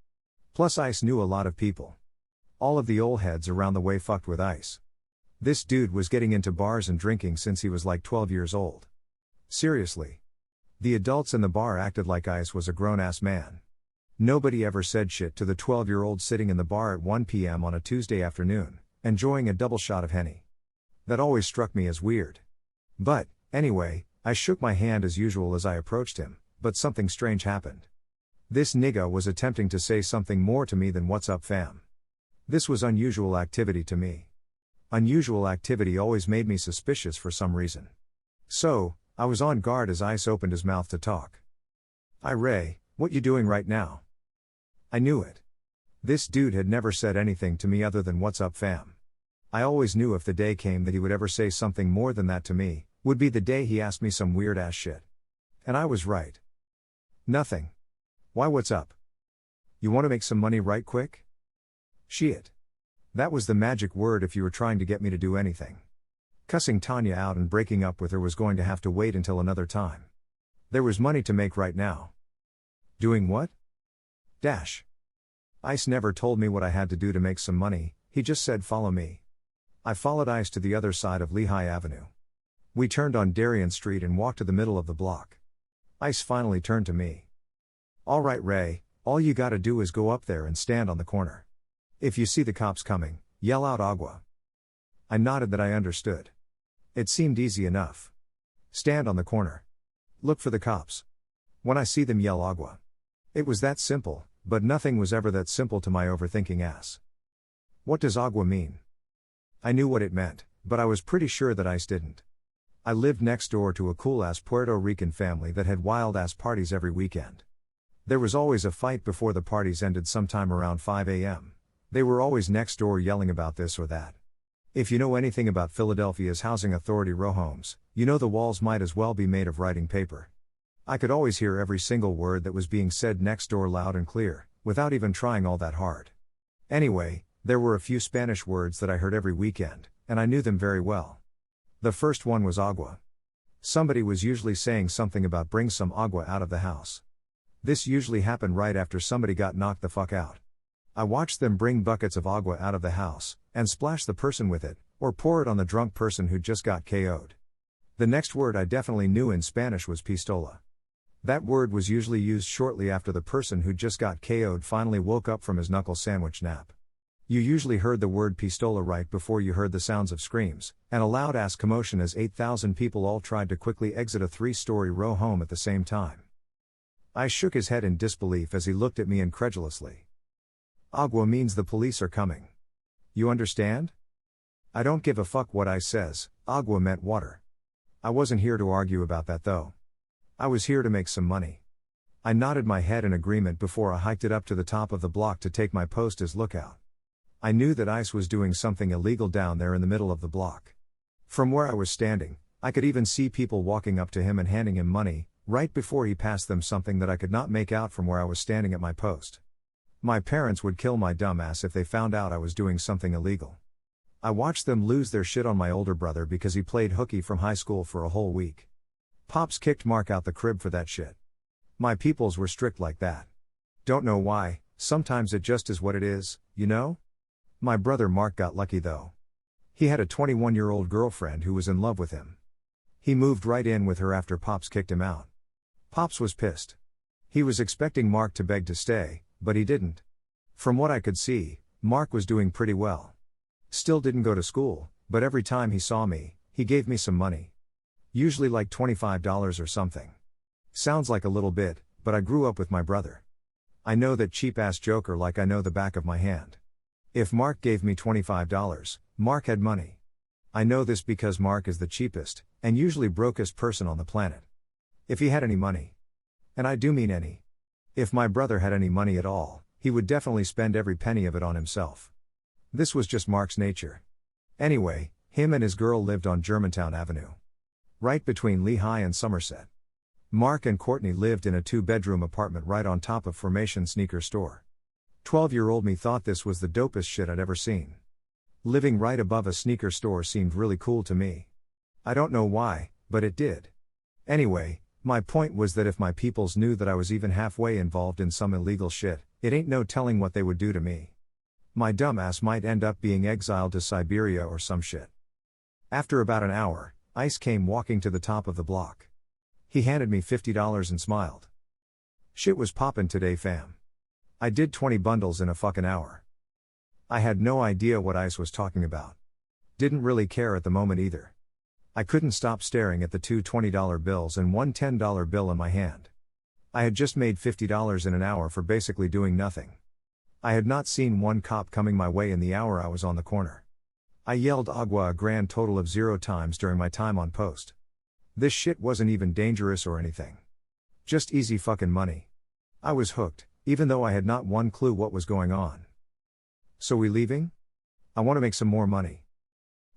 Plus Ice knew a lot of people. All of the old heads around the way fucked with Ice. This dude was getting into bars and drinking since he was like 12 years old. Seriously. The adults in the bar acted like Ice was a grown-ass man. Nobody ever said shit to the 12-year-old sitting in the bar at 1 p.m. on a Tuesday afternoon, enjoying a double shot of Henny. That always struck me as weird. But, anyway, I shook my hand as usual as I approached him, but something strange happened. This nigga was attempting to say something more to me than "What's up, fam?" This was unusual activity to me. Unusual activity always made me suspicious for some reason. So, I was on guard as Ice opened his mouth to talk. "Hi Ray, what you doing right now?" I knew it. This dude had never said anything to me other than "What's up, fam?" I always knew if the day came that he would ever say something more than that to me, would be the day he asked me some weird ass shit. And I was right. "Nothing. Why, what's up? You want to make some money right quick?" Shit. That was the magic word if you were trying to get me to do anything. Cussing Tanya out and breaking up with her was going to have to wait until another time. There was money to make right now. Doing what? Ice never told me what I had to do to make some money, he just said follow me. I followed Ice to the other side of Lehigh Avenue. We turned on Darien Street and walked to the middle of the block. Ice finally turned to me. "Alright Ray, all you gotta do is go up there and stand on the corner. If you see the cops coming, yell out agua." I nodded that I understood. It seemed easy enough. Stand on the corner. Look for the cops. When I see them, yell agua. It was that simple, but nothing was ever that simple to my overthinking ass. What does agua mean? I knew what it meant, but I was pretty sure that Ice didn't. I lived next door to a cool-ass Puerto Rican family that had wild-ass parties every weekend. There was always a fight before the parties ended sometime around 5 a.m. They were always next door yelling about this or that. If you know anything about Philadelphia's housing authority row homes, you know the walls might as well be made of writing paper. I could always hear every single word that was being said next door loud and clear, without even trying all that hard. Anyway, there were a few Spanish words that I heard every weekend, and I knew them very well. The first one was agua. Somebody was usually saying something about bring some agua out of the house. This usually happened right after somebody got knocked the fuck out. I watched them bring buckets of agua out of the house, and splash the person with it, or pour it on the drunk person who just got KO'd. The next word I definitely knew in Spanish was pistola. That word was usually used shortly after the person who just got KO'd finally woke up from his knuckle sandwich nap. You usually heard the word pistola right before you heard the sounds of screams, and a loud-ass commotion as 8,000 people all tried to quickly exit a 3-story row home at the same time. I shook his head in disbelief as he looked at me incredulously. Agua means the police are coming. You understand? I don't give a fuck what Ice says, agua meant water. I wasn't here to argue about that though. I was here to make some money. I nodded my head in agreement before I hiked it up to the top of the block to take my post as lookout. I knew that Ice was doing something illegal down there in the middle of the block. From where I was standing, I could even see people walking up to him and handing him money, right before he passed them something that I could not make out from where I was standing at my post. My parents would kill my dumb ass if they found out I was doing something illegal. I watched them lose their shit on my older brother because he played hooky from high school for a whole week. Pops kicked Mark out the crib for that shit. My peoples were strict like that. Don't know why, sometimes it just is what it is, you know? My brother Mark got lucky though. He had a 21-year-old girlfriend who was in love with him. He moved right in with her after Pops kicked him out. Pops was pissed. He was expecting Mark to beg to stay, but he didn't. From what I could see, Mark was doing pretty well. Still didn't go to school, but every time he saw me, he gave me some money. Usually like $25 or something. Sounds like a little bit, but I grew up with my brother. I know that cheap-ass joker like I know the back of my hand. If Mark gave me $25, Mark had money. I know this because Mark is the cheapest, and usually brokest person on the planet. If he had any money. And I do mean any. If my brother had any money at all, he would definitely spend every penny of it on himself. This was just Mark's nature. Anyway, him and his girl lived on Germantown Avenue. Right between Lehigh and Somerset. Mark and Courtney lived in a 2-bedroom apartment right on top of Formation Sneaker Store. 12-year-old me thought this was the dopest shit I'd ever seen. Living right above a sneaker store seemed really cool to me. I don't know why, but it did. Anyway, my point was that if my peoples knew that I was even halfway involved in some illegal shit, it ain't no telling what they would do to me. My dumb ass might end up being exiled to Siberia or some shit. After about an hour, Ice came walking to the top of the block. He handed me $50 and smiled. Shit was poppin' today, fam. I did 20 bundles in a fucking hour. I had no idea what Ice was talking about. Didn't really care at the moment either. I couldn't stop staring at the two $20 bills and one $10 bill in my hand. I had just made $50 in an hour for basically doing nothing. I had not seen one cop coming my way in the hour I was on the corner. I yelled agua a grand total of 0 times during my time on post. This shit wasn't even dangerous or anything. Just easy fucking money. I was hooked, even though I had not one clue what was going on. So we leaving? I want to make some more money.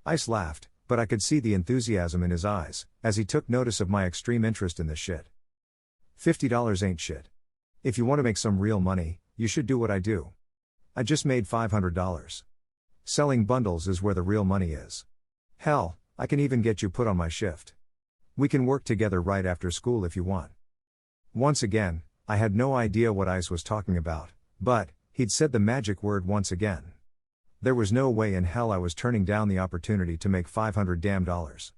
Ice laughed, but I could see the enthusiasm in his eyes, as he took notice of my extreme interest in this shit. $50 ain't shit. If you want to make some real money, you should do what I do. I just made $500. Selling bundles is where the real money is. Hell, I can even get you put on my shift. We can work together right after school if you want. Once again, I had no idea what Ice was talking about, but he'd said the magic word once again. There was no way in hell I was turning down the opportunity to make $500 damn dollars.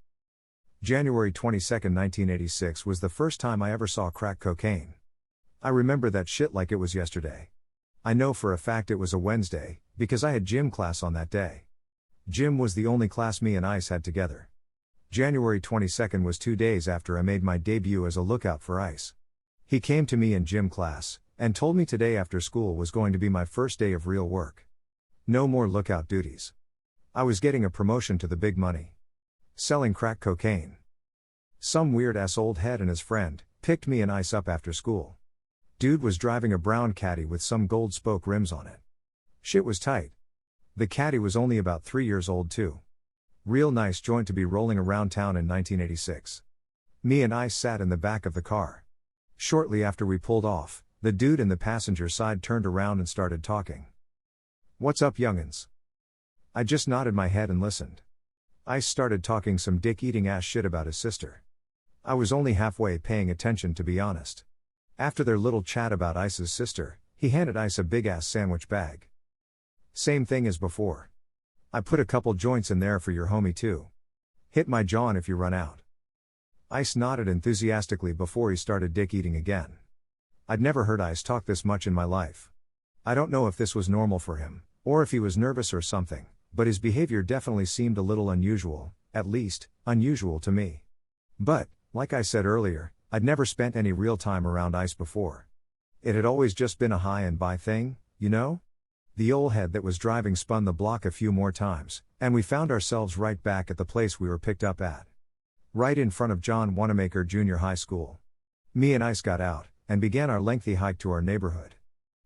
January 22, 1986 was the first time I ever saw crack cocaine. I remember that shit like it was yesterday. I know for a fact it was a Wednesday, because I had gym class on that day. Gym was the only class me and Ice had together. January 22 was 2 days after I made my debut as a lookout for Ice. He came to me in gym class, and told me today after school was going to be my first day of real work. No more lookout duties. I was getting a promotion to the big money. Selling crack cocaine. Some weird-ass old head and his friend picked me and Ice up after school. Dude was driving a brown caddy with some gold spoke rims on it. Shit was tight. The caddy was only about 3 years old too. Real nice joint to be rolling around town in 1986. Me and Ice sat in the back of the car. Shortly after we pulled off, the dude in the passenger side turned around and started talking. "What's up, youngins?" I just nodded my head and listened. Ice started talking some dick-eating ass shit about his sister. I was only halfway paying attention, to be honest. After their little chat about Ice's sister, he handed Ice a big-ass sandwich bag. "Same thing as before. I put a couple joints in there for your homie too. Hit my John if you run out." Ice nodded enthusiastically before he started dick-eating again. I'd never heard Ice talk this much in my life. I don't know if this was normal for him, or if he was nervous or something, but his behavior definitely seemed a little unusual, at least, unusual to me. But, like I said earlier, I'd never spent any real time around Ice before. It had always just been a high and by thing, you know? The old head that was driving spun the block a few more times, and we found ourselves right back at the place we were picked up at. Right in front of John Wanamaker Junior High School. Me and Ice got out, and began our lengthy hike to our neighborhood.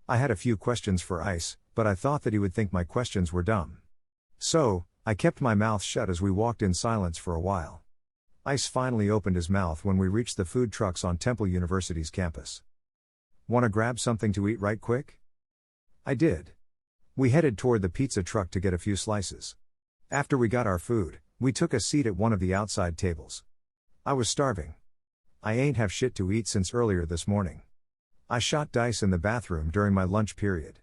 I had a few questions for Ice, but I thought that he would think my questions were dumb. So, I kept my mouth shut as we walked in silence for a while. Ice finally opened his mouth when we reached the food trucks on Temple University's campus. "Wanna grab something to eat right quick?" I did. We headed toward the pizza truck to get a few slices. After we got our food, we took a seat at one of the outside tables. I was starving. I ain't have shit to eat since earlier this morning. I shot dice in the bathroom during my lunch period.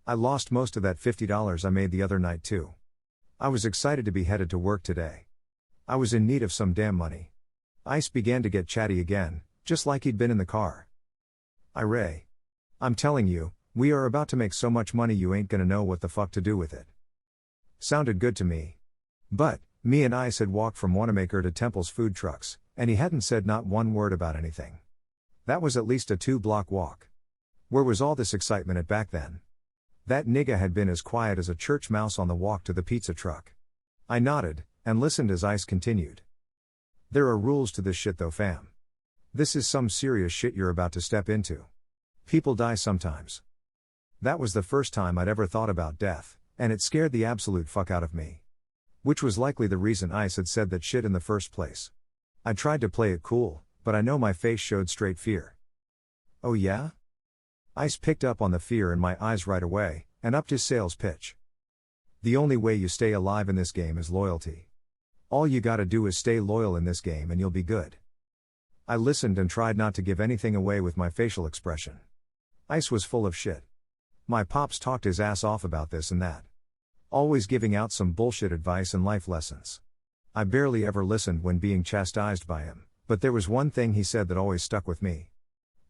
I lost most of that $50 I made the other night too. I was excited to be headed to work today. I was in need of some damn money. Ice began to get chatty again, just like he'd been in the car. "Ray. I'm telling you, we are about to make so much money you ain't gonna know what the fuck to do with it." Sounded good to me. But, me and Ice had walked from Wanamaker to Temple's food trucks, and he hadn't said not one word about anything. That was at least a 2-block walk. Where was all this excitement at back then? That nigga had been as quiet as a church mouse on the walk to the pizza truck. I nodded, and listened as Ice continued. "There are rules to this shit though, fam. This is some serious shit you're about to step into. People die sometimes." That was the first time I'd ever thought about death, and it scared the absolute fuck out of me. Which was likely the reason Ice had said that shit in the first place. I tried to play it cool, but I know my face showed straight fear. "Oh yeah?" Ice picked up on the fear in my eyes right away, and upped his sales pitch. "The only way you stay alive in this game is loyalty. All you gotta do is stay loyal in this game and you'll be good." I listened and tried not to give anything away with my facial expression. Ice was full of shit. My pops talked his ass off about this and that. Always giving out some bullshit advice and life lessons. I barely ever listened when being chastised by him, but there was one thing he said that always stuck with me.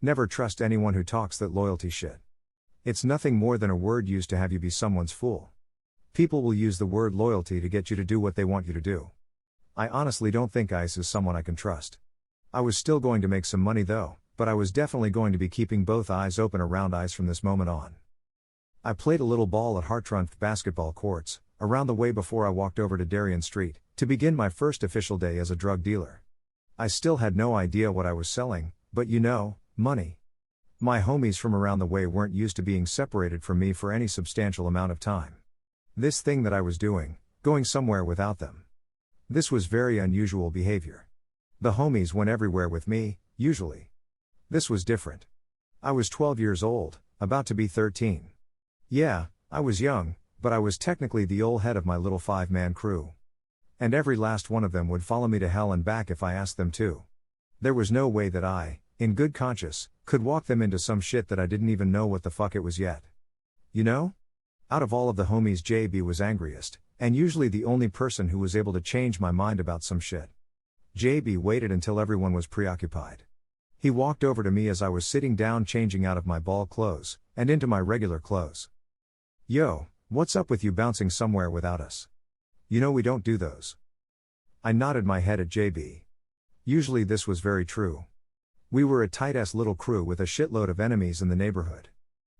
Never trust anyone who talks that loyalty shit. It's nothing more than a word used to have you be someone's fool. People will use the word loyalty to get you to do what they want you to do. I honestly don't think Ice is someone I can trust. I was still going to make some money though, but I was definitely going to be keeping both eyes open around Ice from this moment on. I played a little ball at Hartranft basketball courts, around the way before I walked over to Darien Street, to begin my first official day as a drug dealer. I still had no idea what I was selling, but money. My homies from around the way weren't used to being separated from me for any substantial amount of time. This thing that I was doing, going somewhere without them. This was very unusual behavior. The homies went everywhere with me, usually. This was different. I was 12 years old, about to be 13. Yeah, I was young, but I was technically the old head of my little 5-man crew. And every last one of them would follow me to hell and back if I asked them to. There was no way that I, in good conscience, could walk them into some shit that I didn't even know what the fuck it was yet. Out of all of the homies, JB was angriest, and usually the only person who was able to change my mind about some shit. JB waited until everyone was preoccupied. He walked over to me as I was sitting down changing out of my ball clothes, and into my regular clothes. "Yo, what's up with you bouncing somewhere without us? We don't do those." I nodded my head at JB. Usually this was very true. We were a tight-ass little crew with a shitload of enemies in the neighborhood.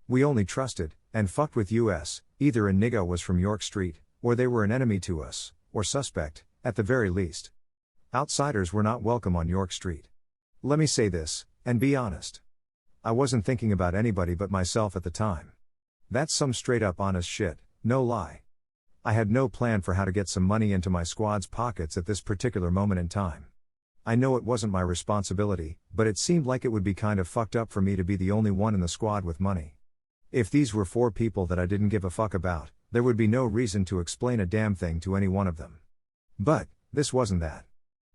We only trusted, and fucked with us, either a nigga was from York Street, or they were an enemy to us, or suspect, at the very least. Outsiders were not welcome on York Street. Let me say this, and be honest. I wasn't thinking about anybody but myself at the time. That's some straight-up honest shit, no lie. I had no plan for how to get some money into my squad's pockets at this particular moment in time. I know it wasn't my responsibility, but it seemed like it would be kind of fucked up for me to be the only one in the squad with money. If these were 4 people that I didn't give a fuck about, there would be no reason to explain a damn thing to any one of them. But, this wasn't that.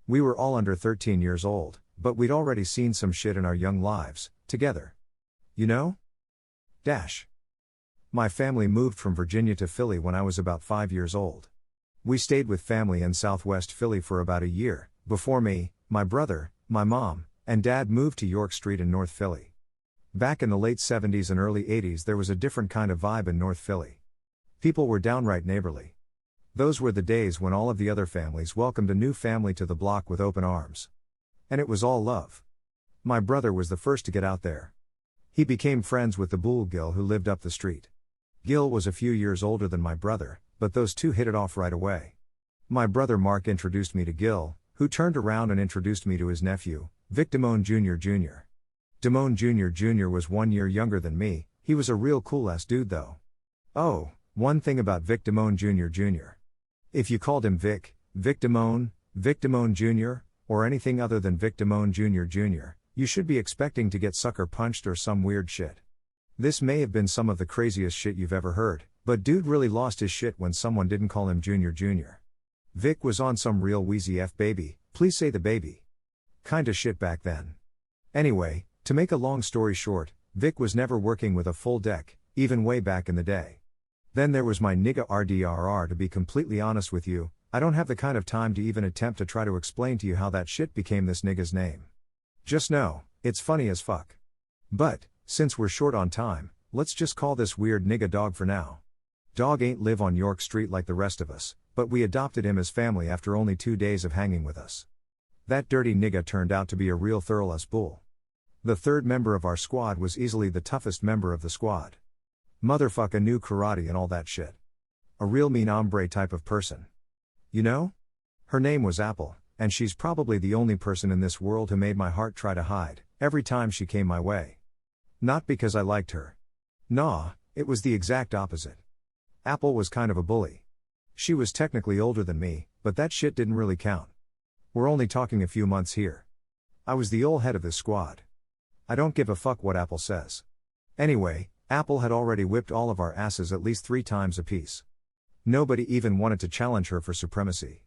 We were all under 13 years old, but we'd already seen some shit in our young lives, together. My family moved from Virginia to Philly when I was about 5 years old. We stayed with family in Southwest Philly for about a year, before me, my brother, my mom, and dad moved to York Street in North Philly. Back in the late 70s and early 80s there was a different kind of vibe in North Philly. People were downright neighborly. Those were the days when all of the other families welcomed a new family to the block with open arms. And it was all love. My brother was the first to get out there. He became friends with the Bull Gil who lived up the street. Gil was a few years older than my brother, but those two hit it off right away. My brother Mark introduced me to Gil, who turned around and introduced me to his nephew, Vic Damone Jr. Damone Jr. was 1 year younger than me. He was a real cool-ass dude though. Oh, one thing about Vic Damone Jr. If you called him Vic Damone Jr., or anything other than Vic Damone Jr., you should be expecting to get sucker punched or some weird shit. This may have been some of the craziest shit you've ever heard, but dude really lost his shit when someone didn't call him Jr. Vic was on some real wheezy F baby, please say the baby kinda shit back then. Anyway, to make a long story short, Vic was never working with a full deck, even way back in the day. Then there was my nigga RDRR. To be completely honest with you, I don't have the kind of time to even attempt to try to explain to you how that shit became this nigga's name. Just know, it's funny as fuck. But, since we're short on time, let's just call this weird nigga Dog for now. Dog ain't live on York Street like the rest of us, but we adopted him as family after only 2 days of hanging with us. That dirty nigga turned out to be a real thorough-ass bull. The third member of our squad was easily the toughest member of the squad. Motherfucker knew karate and all that shit. A real mean hombre type of person. Her name was Apple, and she's probably the only person in this world who made my heart try to hide, every time she came my way. Not because I liked her. Nah, it was the exact opposite. Apple was kind of a bully. She was technically older than me, but that shit didn't really count. We're only talking a few months here. I was the old head of this squad. I don't give a fuck what Apple says. Anyway, Apple had already whipped all of our asses at least 3 times apiece. Nobody even wanted to challenge her for supremacy.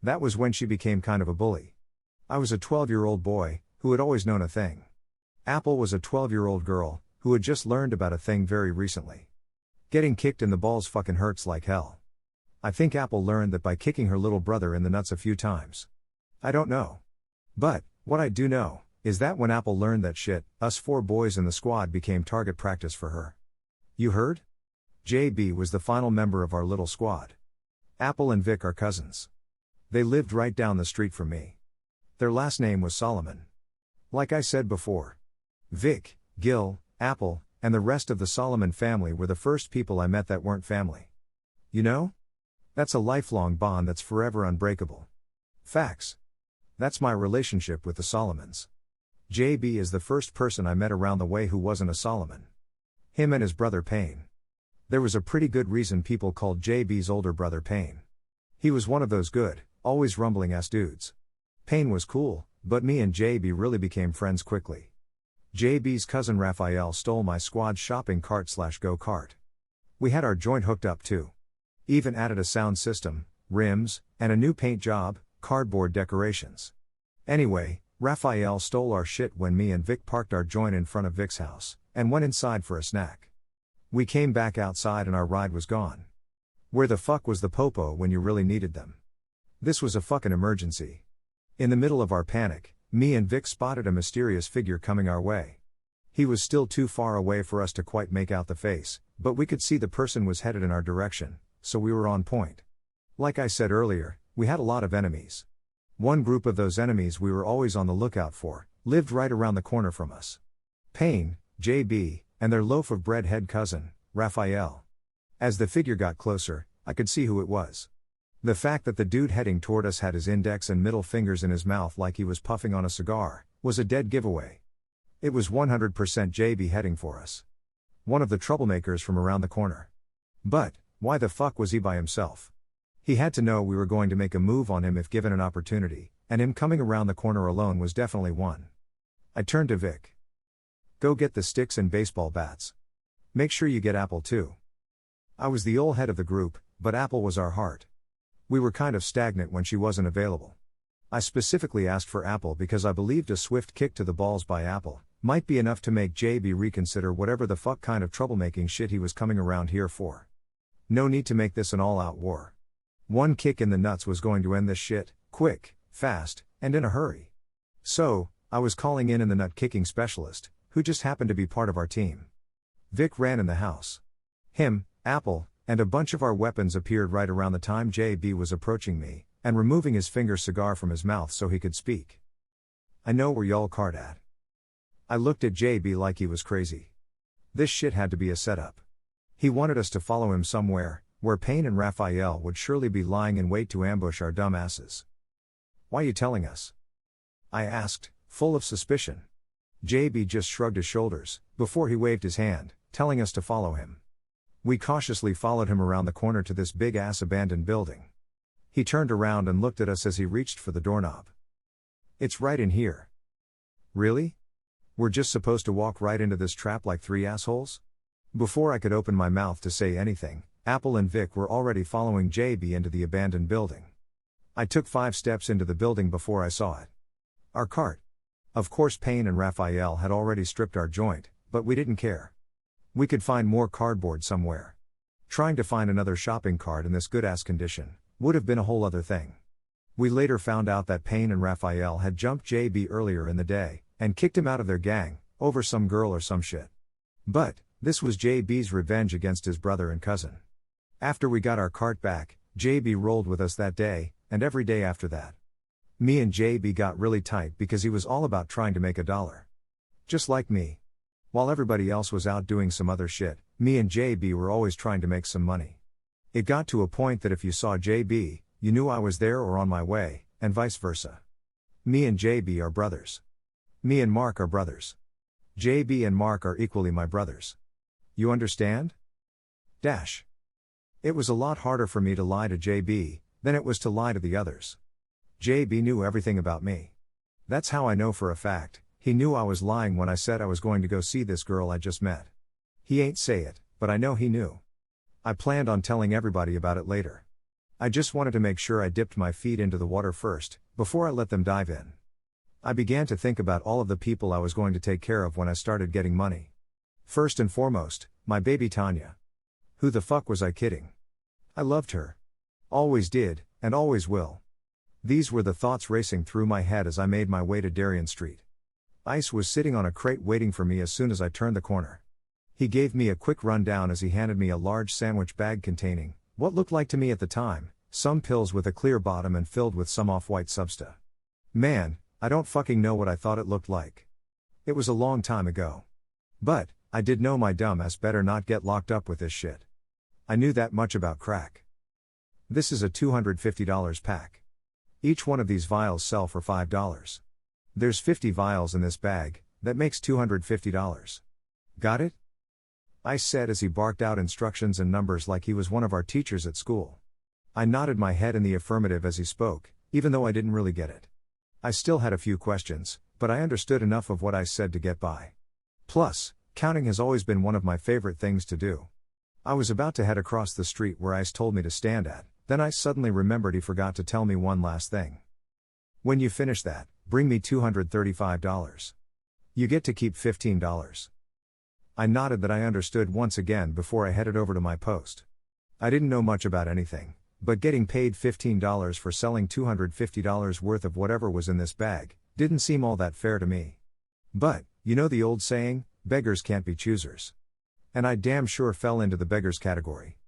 That was when she became kind of a bully. I was a 12-year-old boy, who had always known a thing. Apple was a 12-year-old girl, who had just learned about a thing very recently. Getting kicked in the balls fucking hurts like hell. I think Apple learned that by kicking her little brother in the nuts a few times. I don't know. But, what I do know, is that when Apple learned that shit, us 4 boys in the squad became target practice for her. You heard? JB was the final member of our little squad. Apple and Vic are cousins. They lived right down the street from me. Their last name was Solomon. Like I said before, Vic, Gil, Apple, and the rest of the Solomon family were the first people I met that weren't family. You know? That's a lifelong bond that's forever unbreakable. Facts. That's my relationship with the Solomons. JB is the first person I met around the way who wasn't a Solomon. Him and his brother Payne. There was a pretty good reason people called JB's older brother Payne. He was one of those good, always rumbling ass dudes. Payne was cool, but me and JB really became friends quickly. JB's cousin Raphael stole my squad's shopping cart/go-kart. We had our joint hooked up too. Even added a sound system, rims, and a new paint job, cardboard decorations. Anyway, Raphael stole our shit when me and Vic parked our joint in front of Vic's house, and went inside for a snack. We came back outside and our ride was gone. Where the fuck was the popo when you really needed them? This was a fucking emergency. In the middle of our panic, me and Vic spotted a mysterious figure coming our way. He was still too far away for us to quite make out the face, but we could see the person was headed in our direction, so we were on point. Like I said earlier, we had a lot of enemies. One group of those enemies we were always on the lookout for, lived right around the corner from us. Payne, JB, and their loaf of bread head cousin, Raphael. As the figure got closer, I could see who it was. The fact that the dude heading toward us had his index and middle fingers in his mouth like he was puffing on a cigar, was a dead giveaway. It was 100% JB heading for us. One of the troublemakers from around the corner. But, why the fuck was he by himself? He had to know we were going to make a move on him if given an opportunity, and him coming around the corner alone was definitely one. I turned to Vic. Go get the sticks and baseball bats. Make sure you get Apple too. I was the old head of the group, but Apple was our heart. We were kind of stagnant when she wasn't available. I specifically asked for Apple because I believed a swift kick to the balls by Apple might be enough to make JB reconsider whatever the fuck kind of troublemaking shit he was coming around here for. No need to make this an all-out war. One kick in the nuts was going to end this shit, quick, fast, and in a hurry. So, I was calling in the nut-kicking specialist, who just happened to be part of our team. Vic ran in the house. Him, Apple, and a bunch of our weapons appeared right around the time JB was approaching me, and removing his finger cigar from his mouth so he could speak. I know where y'all cart at. I looked at JB like he was crazy. This shit had to be a setup. He wanted us to follow him somewhere, where Payne and Raphael would surely be lying in wait to ambush our dumb asses. Why you telling us? I asked, full of suspicion. JB just shrugged his shoulders, before he waved his hand, telling us to follow him. We cautiously followed him around the corner to this big-ass abandoned building. He turned around and looked at us as he reached for the doorknob. It's right in here. Really? We're just supposed to walk right into this trap like three assholes? Before I could open my mouth to say anything, Apple and Vic were already following JB into the abandoned building. I took 5 steps into the building before I saw it. Our cart. Of course Payne and Raphael had already stripped our joint, but we didn't care. We could find more cardboard somewhere. Trying to find another shopping cart in this good-ass condition would have been a whole other thing. We later found out that Payne and Raphael had jumped JB earlier in the day, and kicked him out of their gang, over some girl or some shit. But, this was JB's revenge against his brother and cousin. After we got our cart back, JB rolled with us that day, and every day after that. Me and JB got really tight because he was all about trying to make $1. Just like me. While everybody else was out doing some other shit, me and JB were always trying to make some money. It got to a point that if you saw JB, you knew I was there or on my way, and vice versa. Me and JB are brothers. Me and Mark are brothers. JB and Mark are equally my brothers. You understand? Dash. It was a lot harder for me to lie to JB than it was to lie to the others. JB knew everything about me. That's how I know for a fact, he knew I was lying when I said I was going to go see this girl I just met. He ain't say it, but I know he knew. I planned on telling everybody about it later. I just wanted to make sure I dipped my feet into the water first, before I let them dive in. I began to think about all of the people I was going to take care of when I started getting money. First and foremost, my baby Tanya. Who the fuck was I kidding? I loved her. Always did, and always will. These were the thoughts racing through my head as I made my way to Darien Street. Ice was sitting on a crate waiting for me as soon as I turned the corner. He gave me a quick rundown as he handed me a large sandwich bag containing, what looked like to me at the time, Some pills with a clear bottom and filled with some off-white substa. Man, I don't fucking know what I thought it looked like. It was a long time ago. But, I did know my dumb ass better not get locked up with this shit. I knew that much about crack. This is a $250 pack. Each one of these vials sell for $5. There's 50 vials in this bag, that makes $250. Got it? I said as he barked out instructions and numbers like he was one of our teachers at school. I nodded my head in the affirmative as he spoke, even though I didn't really get it. I still had a few questions, but I understood enough of what I said to get by. Plus, counting has always been one of my favorite things to do. I was about to head across the street where Ice told me to stand at, then I suddenly remembered he forgot to tell me one last thing. When you finish that, bring me $235. You get to keep $15. I nodded that I understood once again before I headed over to my post. I didn't know much about anything, but getting paid $15 for selling $250 worth of whatever was in this bag didn't seem all that fair to me. But, you know the old saying, beggars can't be choosers. And I damn sure fell into the beggars category.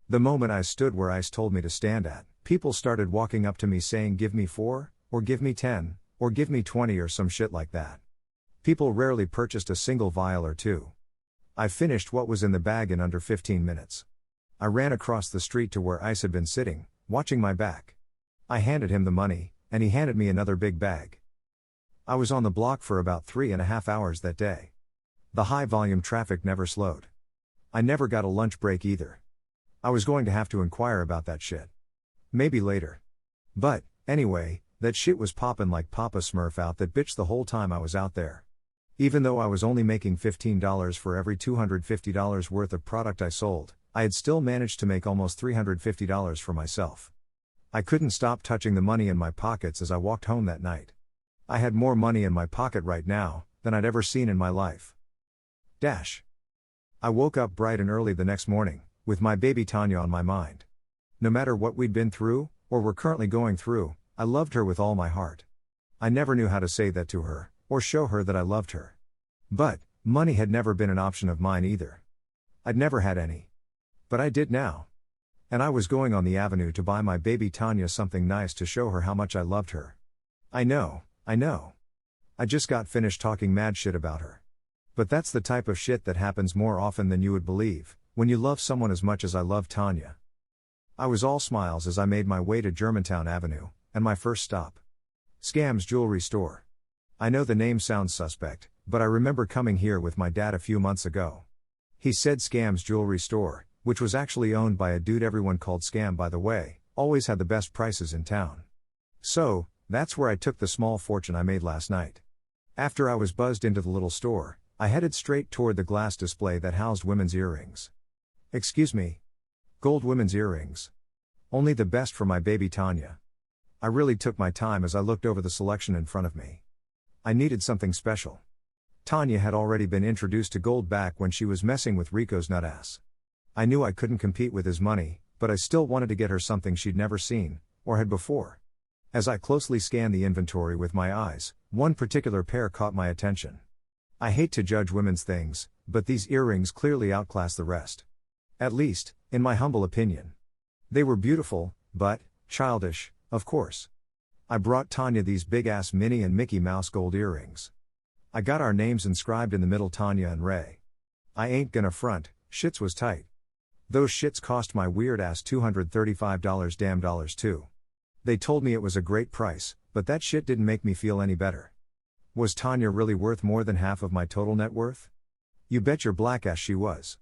The moment I stood where Ice told me to stand at, people started walking up to me saying give me 4, or give me 10, or give me 20 or some shit like that. People rarely purchased a single vial or two. I finished what was in the bag in under 15 minutes. I ran across the street to where Ice had been sitting, watching my back. I handed him the money, and he handed me another big bag. I was on the block for about 3.5 hours that day. The high-volume traffic never slowed. I never got a lunch break either. I was going to have to inquire about that shit. Maybe later. But, anyway, that shit was poppin' like Papa Smurf out that bitch the whole time I was out there. Even though I was only making $15 for every $250 worth of product I sold, I had still managed to make almost $350 for myself. I couldn't stop touching the money in my pockets as I walked home that night. I had more money in my pocket right now than I'd ever seen in my life. I woke up bright and early the next morning, with my baby Tanya on my mind. No matter what we'd been through, or were currently going through, I loved her with all my heart. I never knew how to say that to her, or show her that I loved her. But, money had never been an option of mine either. I'd never had any. But I did now. And I was going on the avenue to buy my baby Tanya something nice to show her how much I loved her. I know. I just got finished talking mad shit about her. But that's the type of shit that happens more often than you would believe, when you love someone as much as I love Tanya. I was all smiles as I made my way to Germantown Avenue, and my first stop. Scam's Jewelry Store. I know the name sounds suspect, but I remember coming here with my dad a few months ago. He said Scam's Jewelry Store, which was actually owned by a dude everyone called Scam by the way, always had the best prices in town. So, that's where I took the small fortune I made last night. After I was buzzed into the little store, I headed straight toward the glass display that housed women's earrings. Excuse me. Gold women's earrings. Only the best for my baby Tanya. I really took my time as I looked over the selection in front of me. I needed something special. Tanya had already been introduced to gold back when she was messing with Rico's nutass. I knew I couldn't compete with his money, but I still wanted to get her something she'd never seen, or had before. As I closely scanned the inventory with my eyes, one particular pair caught my attention. I hate to judge women's things, but these earrings clearly outclass the rest. At least, in my humble opinion. They were beautiful, but childish, of course. I brought Tanya these big-ass Minnie and Mickey Mouse gold earrings. I got our names inscribed in the middle, Tanya and Ray. I ain't gonna front, shits was tight. Those shits cost my weird-ass $235 damn dollars too. They told me it was a great price, but that shit didn't make me feel any better. Was Tanya really worth more than half of my total net worth? You bet your black ass she was.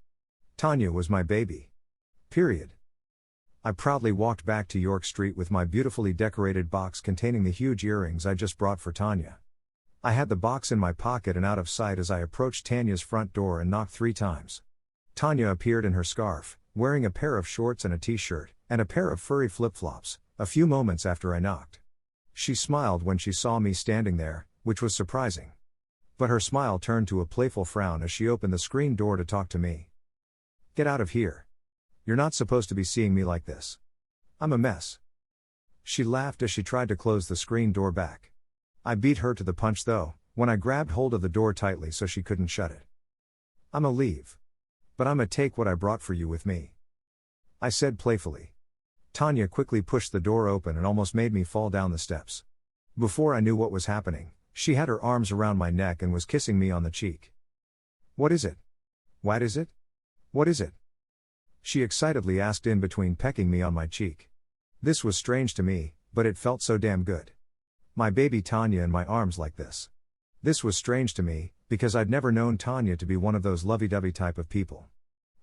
Tanya was my baby. Period. I proudly walked back to York Street with my beautifully decorated box containing the huge earrings I just brought for Tanya. I had the box in my pocket and out of sight as I approached Tanya's front door and knocked 3 times. Tanya appeared in her scarf, wearing a pair of shorts and a t-shirt, and a pair of furry flip-flops, a few moments after I knocked. She smiled when she saw me standing there, which was surprising. But her smile turned to a playful frown as she opened the screen door to talk to me. Get out of here. You're not supposed to be seeing me like this. I'm a mess. She laughed as she tried to close the screen door back. I beat her to the punch though, when I grabbed hold of the door tightly so she couldn't shut it. I'ma leave. But I'ma take what I brought for you with me. I said playfully. Tanya quickly pushed the door open and almost made me fall down the steps. Before I knew what was happening, she had her arms around my neck and was kissing me on the cheek. "What is it? What is it? What is it?" she excitedly asked in between pecking me on my cheek. This was strange to me, but it felt so damn good. My baby Tanya in my arms like this. This was strange to me, because I'd never known Tanya to be one of those lovey-dovey type of people.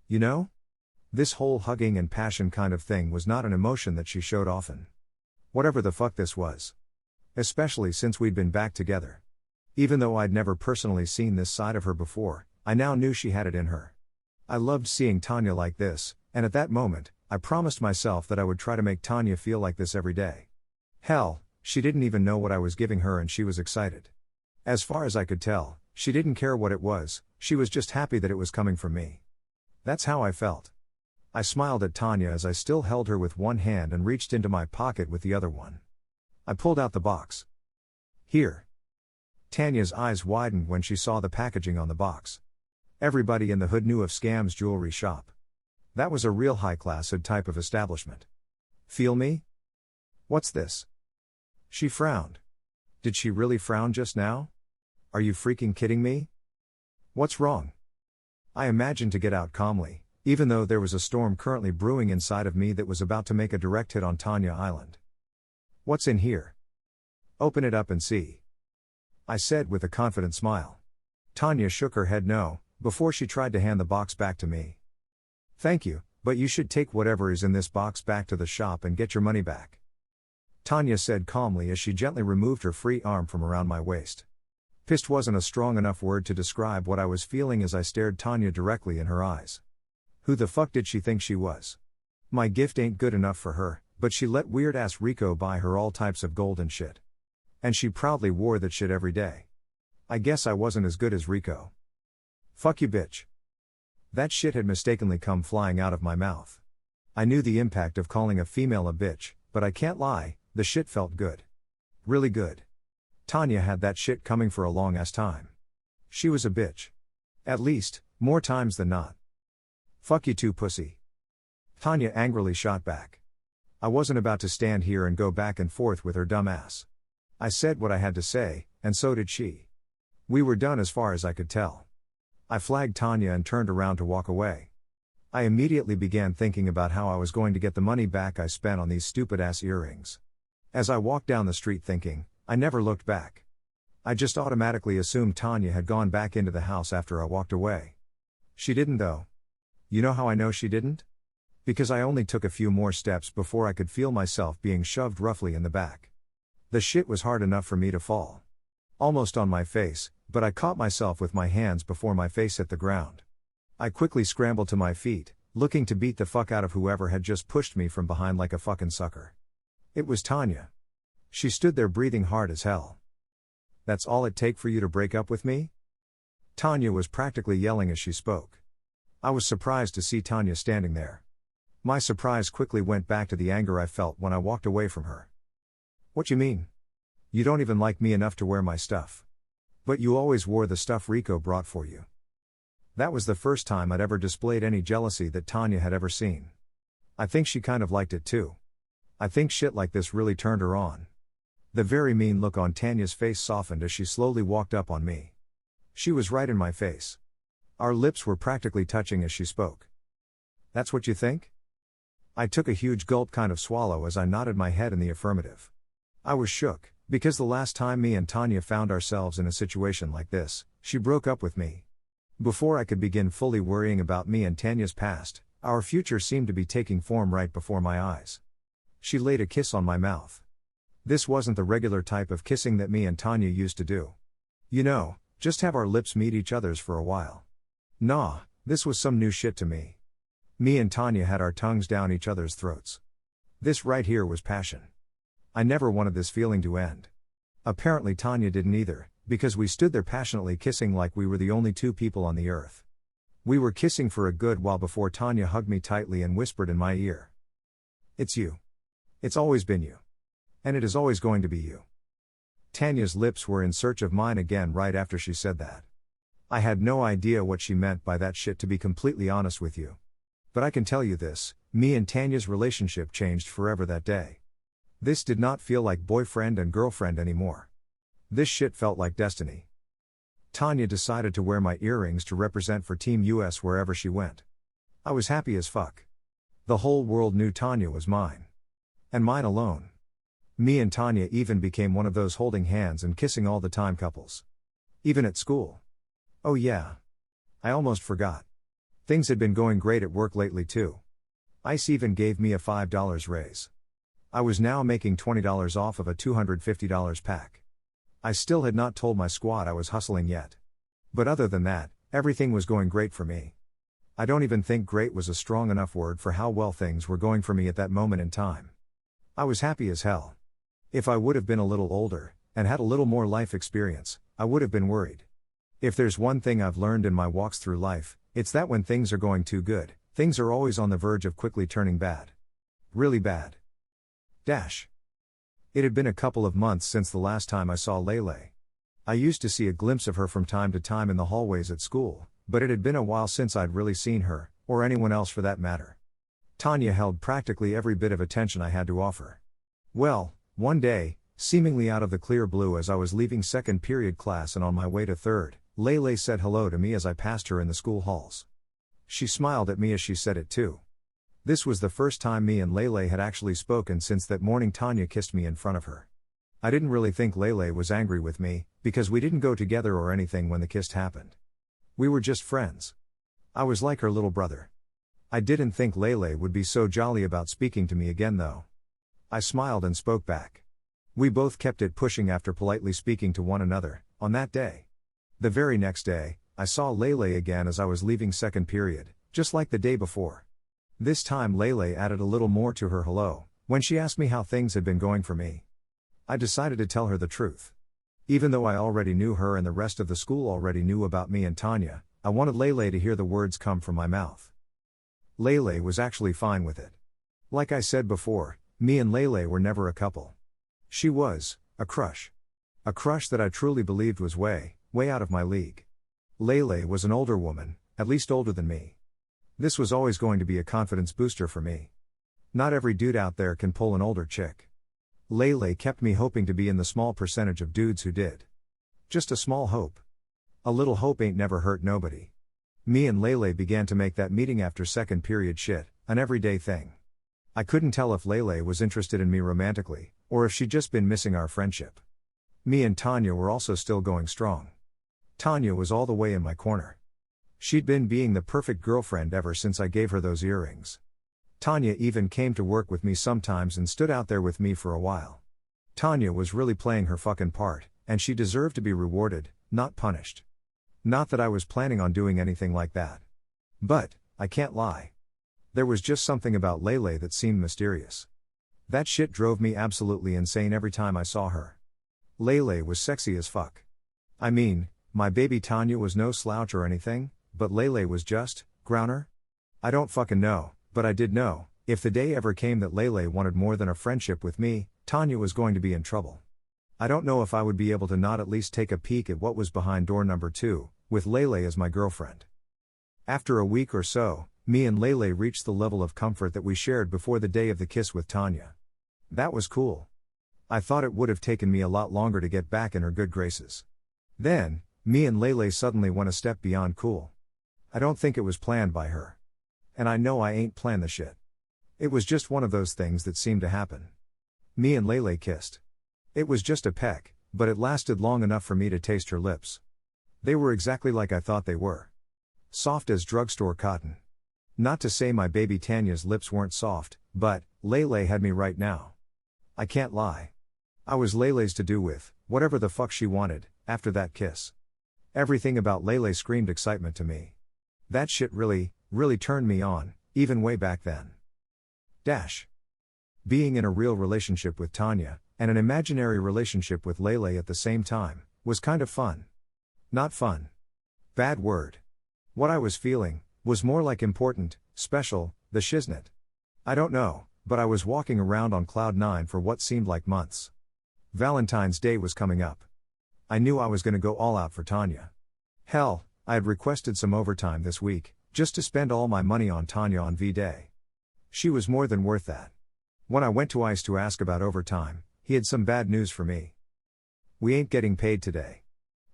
You know? This whole hugging and passion kind of thing was not an emotion that she showed often. Whatever the fuck this was. Especially since we'd been back together. Even though I'd never personally seen this side of her before, I now knew she had it in her. I loved seeing Tanya like this, and at that moment, I promised myself that I would try to make Tanya feel like this every day. Hell, she didn't even know what I was giving her and she was excited. As far as I could tell, she didn't care what it was, she was just happy that it was coming from me. That's how I felt. I smiled at Tanya as I still held her with one hand and reached into my pocket with the other one. I pulled out the box. "Here." Tanya's eyes widened when she saw the packaging on the box. Everybody in the hood knew of Scam's jewelry shop. That was a real high-class hood type of establishment. "Feel me?" "What's this?" She frowned. Did she really frown just now? Are you freaking kidding me? What's wrong? I imagined to get out calmly, even though there was a storm currently brewing inside of me that was about to make a direct hit on Tanya Island. "What's in here?" "Open it up and see," I said with a confident smile. Tanya shook her head no, before she tried to hand the box back to me. "Thank you, but you should take whatever is in this box back to the shop and get your money back," Tanya said calmly as she gently removed her free arm from around my waist. Pissed wasn't a strong enough word to describe what I was feeling as I stared Tanya directly in her eyes. Who the fuck did she think she was? My gift ain't good enough for her, but she let weird-ass Rico buy her all types of gold and shit. And she proudly wore that shit every day. I guess I wasn't as good as Rico. "Fuck you, bitch." That shit had mistakenly come flying out of my mouth. I knew the impact of calling a female a bitch, but I can't lie, the shit felt good. Really good. Tanya had that shit coming for a long-ass time. She was a bitch. At least, more times than not. "Fuck you too, pussy." Tanya angrily shot back. I wasn't about to stand here and go back and forth with her dumb ass. I said what I had to say, and so did she. We were done as far as I could tell. I flagged Tanya and turned around to walk away. I immediately began thinking about how I was going to get the money back I spent on these stupid-ass earrings. As I walked down the street thinking, I never looked back. I just automatically assumed Tanya had gone back into the house after I walked away. She didn't though. You know how I know she didn't? Because I only took a few more steps before I could feel myself being shoved roughly in the back. The shit was hard enough for me to fall. Almost on my face, but I caught myself with my hands before my face hit the ground. I quickly scrambled to my feet, looking to beat the fuck out of whoever had just pushed me from behind like a fucking sucker. It was Tanya. She stood there breathing hard as hell. "That's all it take for you to break up with me?" Tanya was practically yelling as she spoke. I was surprised to see Tanya standing there. My surprise quickly went back to the anger I felt when I walked away from her. "What you mean? You don't even like me enough to wear my stuff. But you always wore the stuff Rico brought for you." That was the first time I'd ever displayed any jealousy that Tanya had ever seen. I think she kind of liked it too. I think shit like this really turned her on. The very mean look on Tanya's face softened as she slowly walked up on me. She was right in my face. Our lips were practically touching as she spoke. "That's what you think?" I took a huge gulp kind of swallow as I nodded my head in the affirmative. I was shook, because the last time me and Tanya found ourselves in a situation like this, she broke up with me. Before I could begin fully worrying about me and Tanya's past, our future seemed to be taking form right before my eyes. She laid a kiss on my mouth. This wasn't the regular type of kissing that me and Tanya used to do. You know, just have our lips meet each other's for a while. Nah, this was some new shit to me. Me and Tanya had our tongues down each other's throats. This right here was passion. I never wanted this feeling to end. Apparently Tanya didn't either, because we stood there passionately kissing like we were the only two people on the earth. We were kissing for a good while before Tanya hugged me tightly and whispered in my ear. "It's you. It's always been you. And it is always going to be you." Tanya's lips were in search of mine again right after she said that. I had no idea what she meant by that shit, to be completely honest with you. But I can tell you this, me and Tanya's relationship changed forever that day. This did not feel like boyfriend and girlfriend anymore. This shit felt like destiny. Tanya decided to wear my earrings to represent for Team US wherever she went. I was happy as fuck. The whole world knew Tanya was mine. And mine alone. Me and Tanya even became one of those holding hands and kissing all the time couples. Even at school. Oh yeah. I almost forgot. Things had been going great at work lately too. ICE even gave me a $5 raise. I was now making $20 off of a $250 pack. I still had not told my squad I was hustling yet. But other than that, everything was going great for me. I don't even think great was a strong enough word for how well things were going for me at that moment in time. I was happy as hell. If I would have been a little older, and had a little more life experience, I would have been worried. If there's one thing I've learned in my walks through life, it's that when things are going too good, things are always on the verge of quickly turning bad. Really bad. It had been a couple of months since the last time I saw Lele. I used to see a glimpse of her from time to time in the hallways at school, but it had been a while since I'd really seen her, or anyone else for that matter. Tanya held practically every bit of attention I had to offer. Well, one day, seemingly out of the clear blue as I was leaving second period class and on my way to third, Lele said hello to me as I passed her in the school halls. She smiled at me as she said it too. This was the first time me and Lele had actually spoken since that morning Tanya kissed me in front of her. I didn't really think Lele was angry with me, because we didn't go together or anything when the kiss happened. We were just friends. I was like her little brother. I didn't think Lele would be so jolly about speaking to me again though. I smiled and spoke back. We both kept it pushing after politely speaking to one another, on that day. The very next day, I saw Lele again as I was leaving second period, just like the day before. This time Lele added a little more to her hello, when she asked me how things had been going for me. I decided to tell her the truth. Even though I already knew her and the rest of the school already knew about me and Tanya, I wanted Lele to hear the words come from my mouth. Lele was actually fine with it. Like I said before, me and Lele were never a couple. She was a crush. A crush that I truly believed was way out of my league. Lele was an older woman, at least older than me. This was always going to be a confidence booster for me. Not every dude out there can pull an older chick. Lele kept me hoping to be in the small percentage of dudes who did. Just a small hope. A little hope ain't never hurt nobody. Me and Lele began to make that meeting after second period shit an everyday thing. I couldn't tell if Lele was interested in me romantically, or if she'd just been missing our friendship. Me and Tanya were also still going strong. Tanya was all the way in my corner. She'd been being the perfect girlfriend ever since I gave her those earrings. Tanya even came to work with me sometimes and stood out there with me for a while. Tanya was really playing her fucking part, and she deserved to be rewarded, not punished. Not that I was planning on doing anything like that. But, I can't lie. There was just something about Lele that seemed mysterious. That shit drove me absolutely insane every time I saw her. Lele was sexy as fuck. I mean, my baby Tanya was no slouch or anything, but Lele was just, Growner? I don't fucking know, but I did know, if the day ever came that Lele wanted more than a friendship with me, Tanya was going to be in trouble. I don't know if I would be able to not at least take a peek at what was behind door number 2, with Lele as my girlfriend. After a week or so, me and Lele reached the level of comfort that we shared before the day of the kiss with Tanya. That was cool. I thought it would have taken me a lot longer to get back in her good graces. Then, me and Lele suddenly went a step beyond cool. I don't think it was planned by her. And I know I ain't planned the shit. It was just one of those things that seemed to happen. Me and Lele kissed. It was just a peck, but it lasted long enough for me to taste her lips. They were exactly like I thought they were. Soft as drugstore cotton. Not to say my baby Tanya's lips weren't soft, but Lele had me right now. I can't lie. I was Lele's to do with, whatever the fuck she wanted, after that kiss. Everything about Lele screamed excitement to me. That shit really turned me on, even way back then. Being in a real relationship with Tanya, and an imaginary relationship with Lele at the same time, was kind of fun. Not fun. Bad word. What I was feeling was more like important, special, the shiznit. I don't know, but I was walking around on cloud 9 for what seemed like months. Valentine's Day was coming up. I knew I was gonna go all out for Tanya. Hell, I had requested some overtime this week, Just to spend all my money on Tanya on V-Day. She was more than worth that. When I went to Ice to ask about overtime, he had some bad news for me. We ain't getting paid today.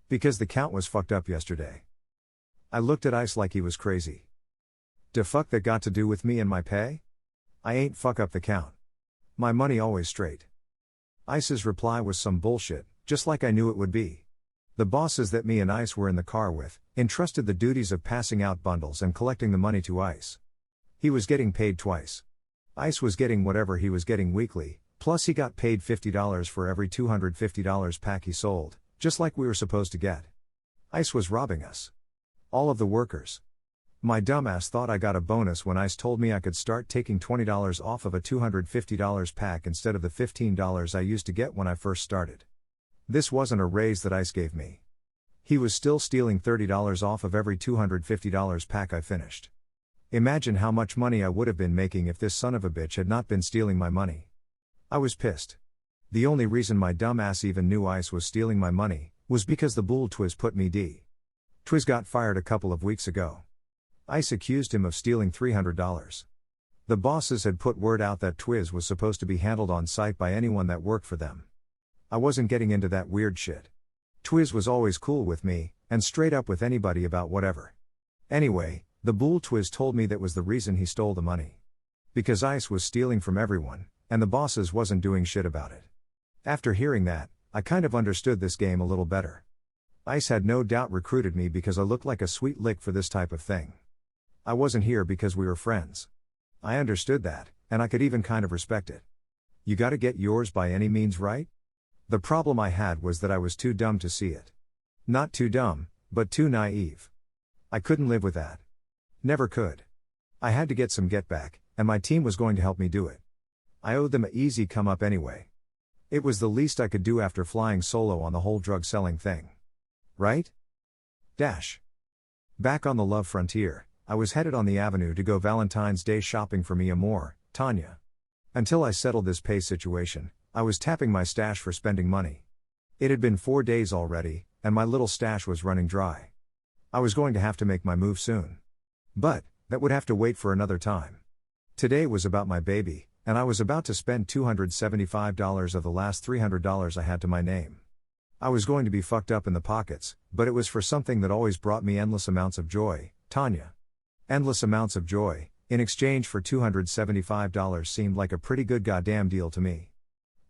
Because the count was fucked up yesterday. I looked at Ice like he was crazy. Da fuck that got to do with me and my pay? I ain't fuck up the count. My money always straight. Ice's reply was some bullshit, just like I knew it would be. The bosses that me and Ice were in the car with, entrusted the duties of passing out bundles and collecting the money to Ice. He was getting paid twice. Ice was getting whatever he was getting weekly, plus he got paid $50 for every $250 pack he sold, just like we were supposed to get. Ice was robbing us. All of the workers. My dumbass thought I got a bonus when Ice told me I could start taking $20 off of a $250 pack instead of the $15 I used to get when I first started. This wasn't a raise that Ice gave me. He was still stealing $30 off of every $250 pack I finished. Imagine how much money I would have been making if this son of a bitch had not been stealing my money. I was pissed. The only reason my dumbass even knew Ice was stealing my money was because the bull Tches put me d. Tches got fired a couple of weeks ago. Ice accused him of stealing $300. The bosses had put word out that Tches was supposed to be handled on site by anyone that worked for them. I wasn't getting into that weird shit. Tches was always cool with me, and straight up with anybody about whatever. Anyway, the bull Tches told me that was the reason he stole the money. Because Ice was stealing from everyone, and the bosses wasn't doing shit about it. After hearing that, I kind of understood this game a little better. Ice had no doubt recruited me because I looked like a sweet lick for this type of thing. I wasn't here because we were friends. I understood that, and I could even kind of respect it. You gotta get yours by any means, right? The problem I had was that I was too dumb to see it. Not too dumb, but too naive. I couldn't live with that. Never could. I had to get some get back, and my team was going to help me do it. I owed them an easy come up anyway. It was the least I could do after flying solo on the whole drug selling thing. Right? Back on the love frontier, I was headed on the avenue to go Valentine's Day shopping for me more, Tanya. Until I settled this pay situation, I was tapping my stash for spending money. It had been 4 days already, and my little stash was running dry. I was going to have to make my move soon. But, that would have to wait for another time. Today was about my baby, and I was about to spend $275 of the last $300 I had to my name. I was going to be fucked up in the pockets, but it was for something that always brought me endless amounts of joy, Tanya. Endless amounts of joy, in exchange for $275 seemed like a pretty good goddamn deal to me.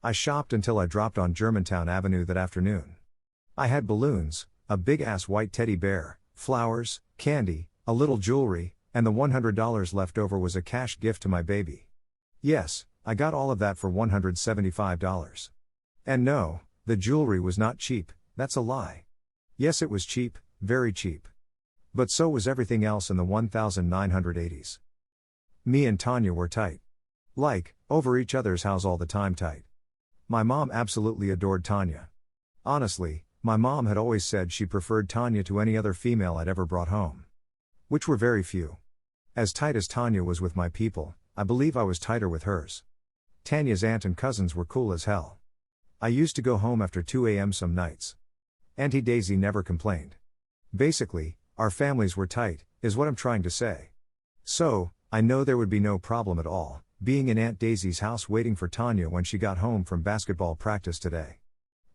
I shopped until I dropped on Germantown Avenue that afternoon. I had balloons, a big-ass white teddy bear, flowers, candy, a little jewelry, and the $100 left over was a cash gift to my baby. Yes, I got all of that for $175. And no, the jewelry was not cheap, that's a lie. Yes, it was cheap, very cheap. But so was everything else in the 1980s. Me and Tanya were tight. Like, over each other's house all the time tight. My mom absolutely adored Tanya. Honestly, my mom had always said she preferred Tanya to any other female I'd ever brought home. Which were very few. As tight as Tanya was with my people, I believe I was tighter with hers. Tanya's aunt and cousins were cool as hell. I used to go home after 2 a.m. some nights. Auntie Daisy never complained. Basically, our families were tight, is what I'm trying to say. So, I know there would be no problem at all, being in Aunt Daisy's house waiting for Tanya when she got home from basketball practice today.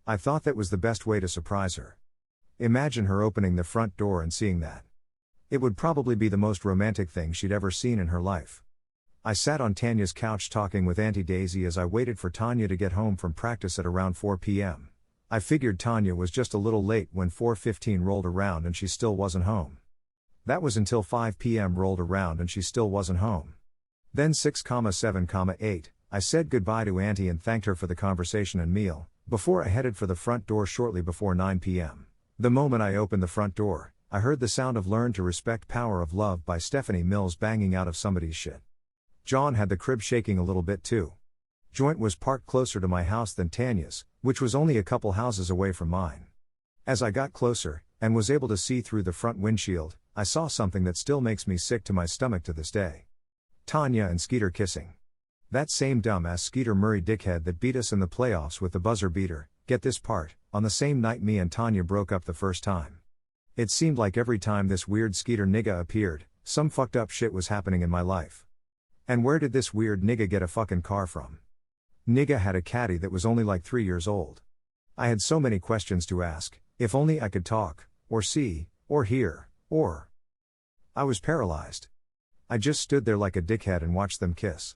I thought that was the best way to surprise her. Imagine her opening the front door and seeing that. It would probably be the most romantic thing she'd ever seen in her life. I sat on Tanya's couch talking with Auntie Daisy as I waited for Tanya to get home from practice at around 4 p.m. I figured Tanya was just a little late when 4:15 rolled around and she still wasn't home. That was until 5 p.m. rolled around and she still wasn't home. Then 6:7:8, I said goodbye to Auntie and thanked her for the conversation and meal, before I headed for the front door shortly before 9 p.m. The moment I opened the front door, I heard the sound of Learn to Respect Power of Love by Stephanie Mills banging out of somebody's shit. John had the crib shaking a little bit too. Joint was parked closer to my house than Tanya's, which was only a couple houses away from mine. As I got closer, and was able to see through the front windshield, I saw something that still makes me sick to my stomach to this day. Tanya and Skeeter kissing. That same dumbass Skeeter Murray dickhead that beat us in the playoffs with the buzzer beater, get this part, on the same night me and Tanya broke up the first time. It seemed like every time this weird Skeeter nigga appeared, Some fucked up shit was happening in my life. And where did this weird nigga get a fucking car from? Nigga had a caddy that was only like 3 years old. I had so many questions to ask, if only I could talk, or see, or hear, or... I was paralyzed. I just stood there like a dickhead and watched them kiss.